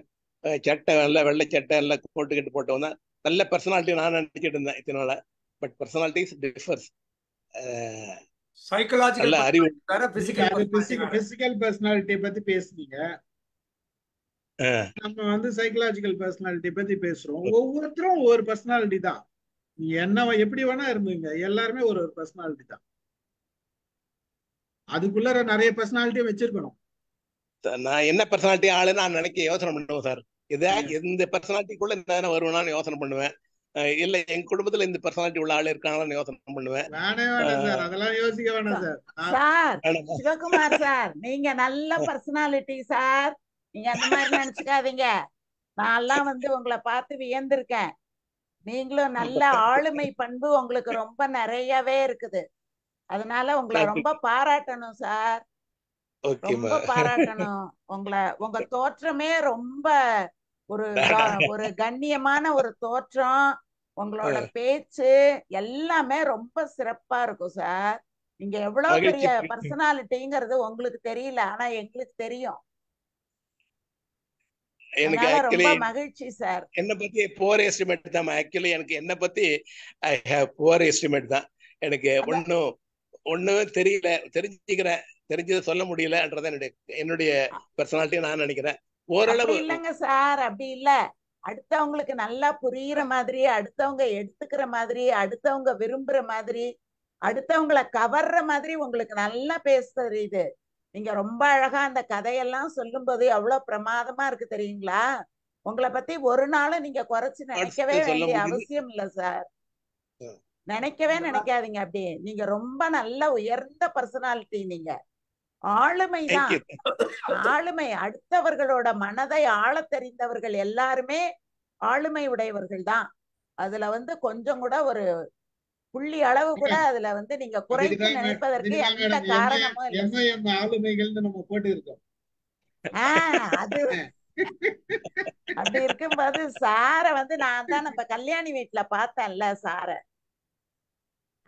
சட்டை, நல்ல வெள்ளை சட்டை, நல்ல கோட்டு கட்டு போட்டவன் தான் நல்ல பர்சனாலிட்டி நான் நினைச்சிட்டு இருந்தேன் இத்தனால. But personalities differs. சைக்காலஜிக்கல் அறிவு, பிசிக்கல் பர்சனாலிட்டி பத்தி பேசுனீங்க. நம்ம சைக்காலஜிக்கல் பர்சனாலிட்டி பத்தி பேசுறோம். ஒவ்வொருத்தரும் ஒவ்வொரு பர்சனாலிட்டி தான். நீங்க என்ன எப்படி வேணா இருந்தீங்க, எல்லாருமே ஒரு பர்சனாலிட்டி தான். அதுக்குள்ள நிறைய பர்சனாலிட்டியும் வச்சிருக்கணும். நான் என்ன பர்சனாலிட்டி ஆளு நான் நினைக்க யோசனை பண்ணுவேன் சார். இந்த பர்சனாலிட்டிக்குள்ள என்ன வருவேன்னு யோசனை பண்ணுவேன். இல்ல எங்க குடும்பத்துல இந்த பர்சனாலிட்டி உள்ள ஆளு இருக்காங்கன்னு யோசனை பண்ணுவேன். அதெல்லாம் யோசிக்க வேணாம் சார். சார் சிவகுமார் சார், நீங்க நல்ல பர்சனாலிட்டி சார். நீங்க அந்த மாதிரி நினைச்சுக்காதீங்க. நான்லாம் உங்களை பார்த்து வியந்திருக்கேன். நீங்களும் நல்ல ஆளுமை பண்பு உங்களுக்கு ரொம்ப நிறையவே இருக்குது. அதனால உங்களை ரொம்ப பாராட்டணும் சார். ரொம்ப பாராட்டணும் உங்களை. உங்க தோற்றமே ரொம்ப ஒரு கண்ணியமான ஒரு தோற்றம். உங்களோட பேச்சு எல்லாமே ரொம்ப சிறப்பா இருக்கும் சார். நீங்க எவ்வளவு பெரிய பர்சனாலிட்டிங்கிறது உங்களுக்கு தெரியல, ஆனா எங்களுக்கு தெரியும். எனக்கு ரொம்ப மகிழ்ச்சி சார். என்ன பத்தி புவர் எஸ்டிமேட் தான். ஆக்சுவலி எனக்கு என்ன பத்தி ஐ ஹேவ் புவர் எஸ்டிமேட் தான். எனக்கு ஒண்ணும் தெரியல, தெரிஞ்சுக்கிறேன், தெரிஞ்சதை சொல்ல முடியலன்றத என்னுடைய பர்சனாலிட்டி நான் நினைக்கிறேன். ஓரளவு இல்லைங்க சார், அப்படி இல்ல. அடுத்தவங்களுக்கு நல்லா புரியுற மாதிரி, அடுத்தவங்க எடுத்துக்கிற மாதிரி, அடுத்தவங்க விரும்புற மாதிரி, அடுத்தவங்களை கவர்ற மாதிரி உங்களுக்கு நல்லா பேச தெரியுது. நீங்க ரொம்ப அழகா அந்த கதையெல்லாம் சொல்லும் போது எவ்வளவு பிரமாதமா இருக்கு தெரியுங்களா? உங்களை பத்தி ஒரு நாளும் நீங்க குறைச்சு நினைக்கவே வேண்டிய அவசியம் இல்ல சார். நினைக்கவே நினைக்காதீங்க. அப்படி நீங்க ரொம்ப நல்ல உயர்ந்த பர்சனாலிட்டி. நீங்க ஆளுமைதான். ஆளுமை, அடுத்தவர்களோட மனதை ஆள தெரிந்தவர்கள் எல்லாருமே ஆளுமை உடையவர்கள் தான். அதுல கொஞ்சம் கூட ஒரு புள்ளி அளவு கூட அதுல நீங்க குறைத்து நினைப்பதற்கு எந்த காரணமும் இல்லை. ஆளுமைகள் நம்ம போட்டு இருக்கோம். அப்படி இருக்கும்போது சாரை வந்து நான் தான் நம்ம கல்யாணி வீட்டுல பார்த்தேன்ல சாரை,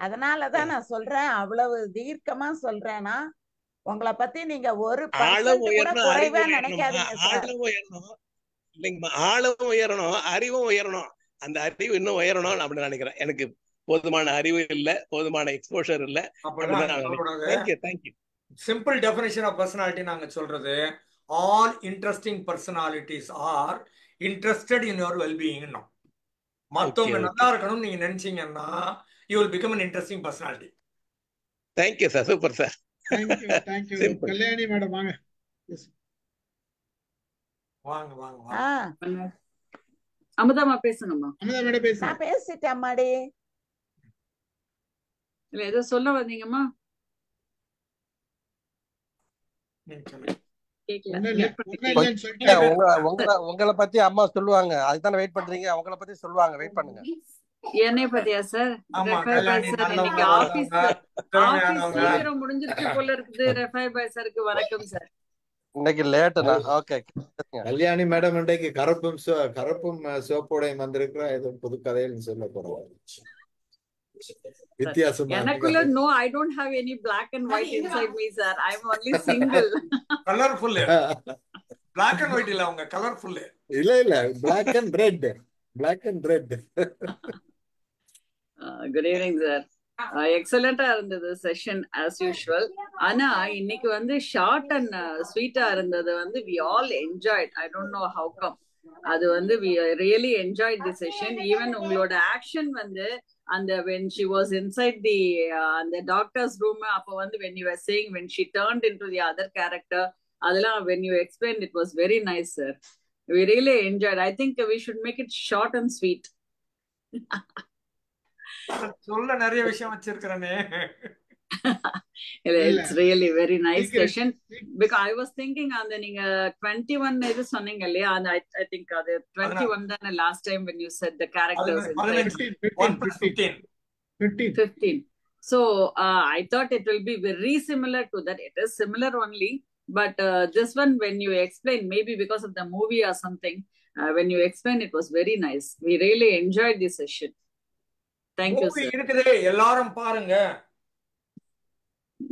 அதனாலதான் நான் சொல்றேன், அவ்வளவு தீர்க்கமா சொல்றேன்னா உங்களை பத்தி நீங்க ஒரு ஆழம் % கூட உயரணும், அறிவு குறைவா உயரணும், நினைக்காதீங்க சார். ஆழம் உயரணும் இல்லைங்கம்மா, ஆழம் உயரணும், அறிவும் உயரணும். அந்த அறிவு இன்னும் உயரணும் அப்படின்னு நினைக்கிறேன். எனக்கு போதுமான அறிவு இல்ல, போதுமான எக்ஸ்போஷர் இல்ல. அப்படிலாம் நீங்க சொல்லக்கூடாது. Thank you thank you. Simple definition of personality நாங்க சொல்றது, all interesting personalities are interested in your wellbeing. மற்றவங்க நல்லா இருக்கணும்னு நீங்க நினைச்சீங்கன்னா you will become an interesting personality. Thank you sir, super sir. Thank you. Kalyani madam வாங்க. வாங்க வாங்க வாங்க. அமுதாமா பேசுங்கம்மா. அமுதா மேடம் பேசுங்க. நான் பேசிட்டேன் அம்மாடி. இல்ல ஏதோ சொல்ல வந்தீங்கம்மா. உங்களை பத்தி அம்மா சொல்லுவாங்க, அதுதானே வெயிட் பண்றீங்க. உங்களை பத்தி சொல்லுவாங்க, வெயிட் பண்ணுங்க. என்னைய பத்தியா சார்? இன்னைக்கு ஆபீஸ் சீக்கிரம் முடிஞ்சிருச்சு போல இருக்குது. ரெஃபை பாய் சாருக்கு வணக்கம் சார். இன்னைக்கு லேட்டுனா ஓகே. கல்யாணி மேடம் இன்றைக்கு கருப்பும் சோப்போடையும் வந்திருக்கிறா, ஏதோ புது கதைன்னு சொல்ல போறோம். வித்தியாசமா எனக்குள்ள no, I don't have any black and white inside me sir. I am only single. Colourful. black and white இல்ல, அவங்க கலர்ஃபுல். இல்ல black and red. Good evening sir. எக்ஸலண்டா இருந்தது செஷன் as usual. ஆனா இன்னைக்கு வந்து ஷார்ட் அண்ட் ஸ்வீட்டா இருந்தது வந்து we all enjoyed. I don't know how come. அது வந்து we really enjoyed the session. Even உங்களோட ஆக்ஷன் வந்து அந்த when she was inside the doctor's room, அப்ப வந்து when you were saying when she turned into the other character, அதெல்லாம் when you explained, it was very nice sir. We really enjoyed. I think we should make it short and sweet. சொல்ல நிறைய விஷயம் வச்சிருக்கறனே. It's really very nice session because I was thinking on the நீங்க 21 இது சொன்னீங்க இல்லையா, and I think அது 21 தான் last time when you said the characters. 15. So I thought it will be very similar to that. It is similar only, but this one when you explain, maybe because of the movie or something, when you explain, it was very nice. We really enjoyed this session. Thank you sir. இருக்குது, எல்லாரும் பாருங்க.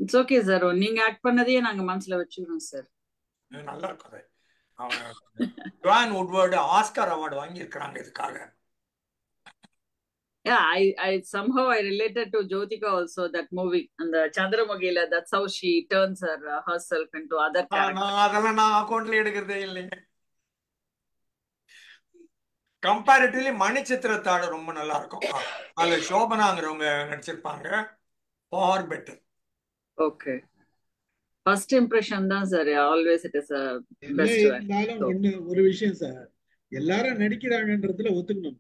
It's okay sir. நீங்க act பண்ணதே நாங்க மனசுல வச்சுக்கிறோம் sir. நல்லா இருக்குது. ஜான் வுட்வர்ட் ஆஸ்கார் அவார்ட் வாங்கி இருக்காங்க இதுக்காக. Yeah, I somehow I related to Jyotika also, that movie and the Chandramukhiல. That's how she turns herself into other characters. அதெல்லாம் நான் அக்கவுண்ட்ல எடுக்கிறதே இல்லைங்க. கம்பேரிட்டிவ்லி மணிச்சித்திரத்தாழ ரொம்ப நல்லா இருக்கும். அதுல சோபனாங்கிறவங்க நடிச்சிருப்பாங்க. For better. Okay. First impression தான் sir. Always it is a best one. ஒரு விஷயம் சார், எல்லாரும் நடிக்கிறாங்கன்றதுல ஒத்துக்கணும்.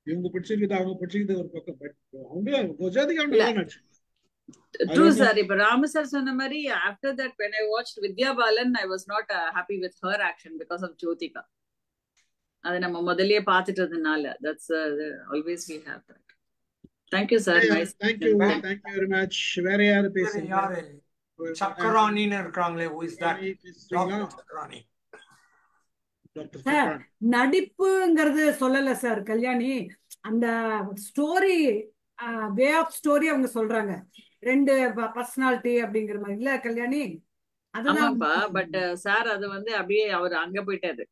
இவங்க பிடிச்சிருக்குது அவங்க பிடிச்சிருக்குது ஒரு பக்கம், பட் அவங்க கோஜாதிகா நல்லா நடிச்சாங்க. True sir. இப்ப ராம சார் சொன்ன மாதிரி after that when I watched Vidya Balan, I was not happy with her action because of Jyotika. அது நம்ம முதல்லயே பார்த்துட்டதுனால. That's always we have that. Thank you sir. Nice. Thank you very much. வேற யாரு பேசுறீங்க? சக்கராணின்னு இருக்காங்களே, who is that? சக்கராணி. Sir நடிப்புங்கிறது சொல்லல sir Kalyani, அந்த story way of story அவங்க சொல்றாங்க, ரெண்டு பர்சனாலிட்டி அப்படிங்கிற மாதிரி இல்ல கல்யாணி? ஆமாப்பா, பட் சார் அது வந்து அப்படியே அவர் அங்க போயிட்டாரு.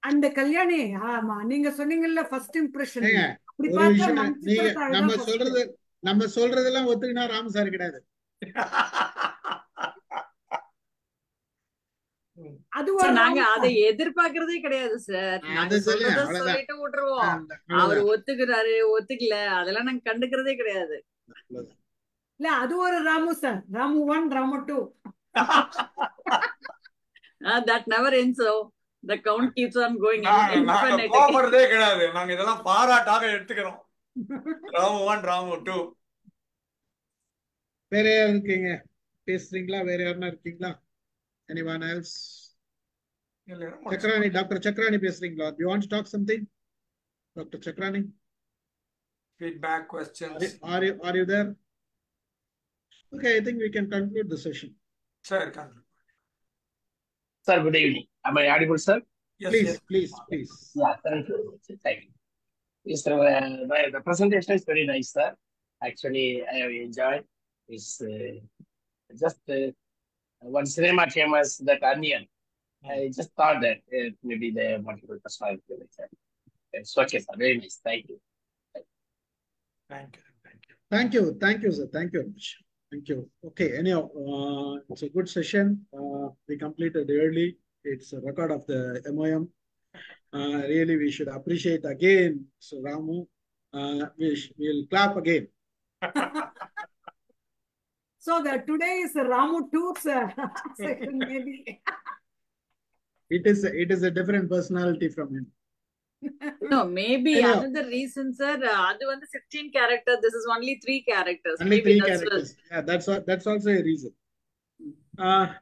அந்த கல்யாணி, ஆமா நீங்க சொன்னீங்கல்ல ஃபர்ஸ்ட் இம்ப்ரெஷன். அப்படி ஒரு விஷயம், நீங்க நம்ம சொல்றதெல்லாம் ஒத்துக்கினா ராம் சார் கிடையாது. நாங்க அதை எதிர்பார்க்கறதே கிடையாது சார். நாங்க சொல்லிட்டு விட்டுருவோம். அவர் ஒத்துக்கிறாரு ஒத்துக்கல அதெல்லாம் நாங்க கண்டுக்கிறதே கிடையாது. இல்ல அது ஒரு Ramu sir, Ramu 1 Ramu 2. That never ends. So the count keeps on going. நாங்க போறதே கிடையாது. நாங்க இதெல்லாம் பாராட்டாக எடுத்துக்கிறோம். ராமு 1 ராமு 2. வேற யார் இருக்கீங்க பேசுறீங்களா? வேற யாருன்னா இருக்கீங்களா? Anyone else? Chakrani, Dr. Chakrani பேசுறீங்களா? Do you want to talk something? Dr. Chakrani? Feedback, questions. Are you there? Okay, I think we can conclude the session. Sir, conclude. Sir, good evening. Am I audible, sir? Yes, Please, yes. please. Yeah, thank you. Thank you. Yes, sir. The presentation is very nice, sir. Actually, I have enjoyed. It's just one cinema famous, that Onion. I just thought that maybe they have multiple personality like that. It's okay, sir. Very nice. Thank you. Thank you. Thank you, sir. Thank you very much. Thank you. Okay, anyhow, it's a good session. We completed early. It's a record of the MOM. Really, we should appreciate again, so Ramu. We'll clap again. So today is Ramu Tour's session, maybe. It is a different personality from him. No, maybe Anyhow. another reason, sir. Adu vandu 16 characters. This is only 3 characters. Only Maybe 3 that's characters. Yeah, that's also a reason.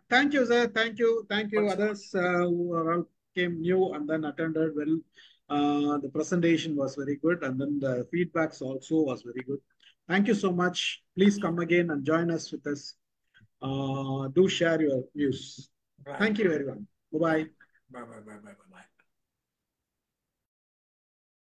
Thank you, sir. Thank you, others who all came new and then attended well. The presentation was very good, and then the feedbacks also was very good. Thank you so much. Please come again and join us with us. Do share your views. Right. Thank you, everyone. Bye-bye. Bye.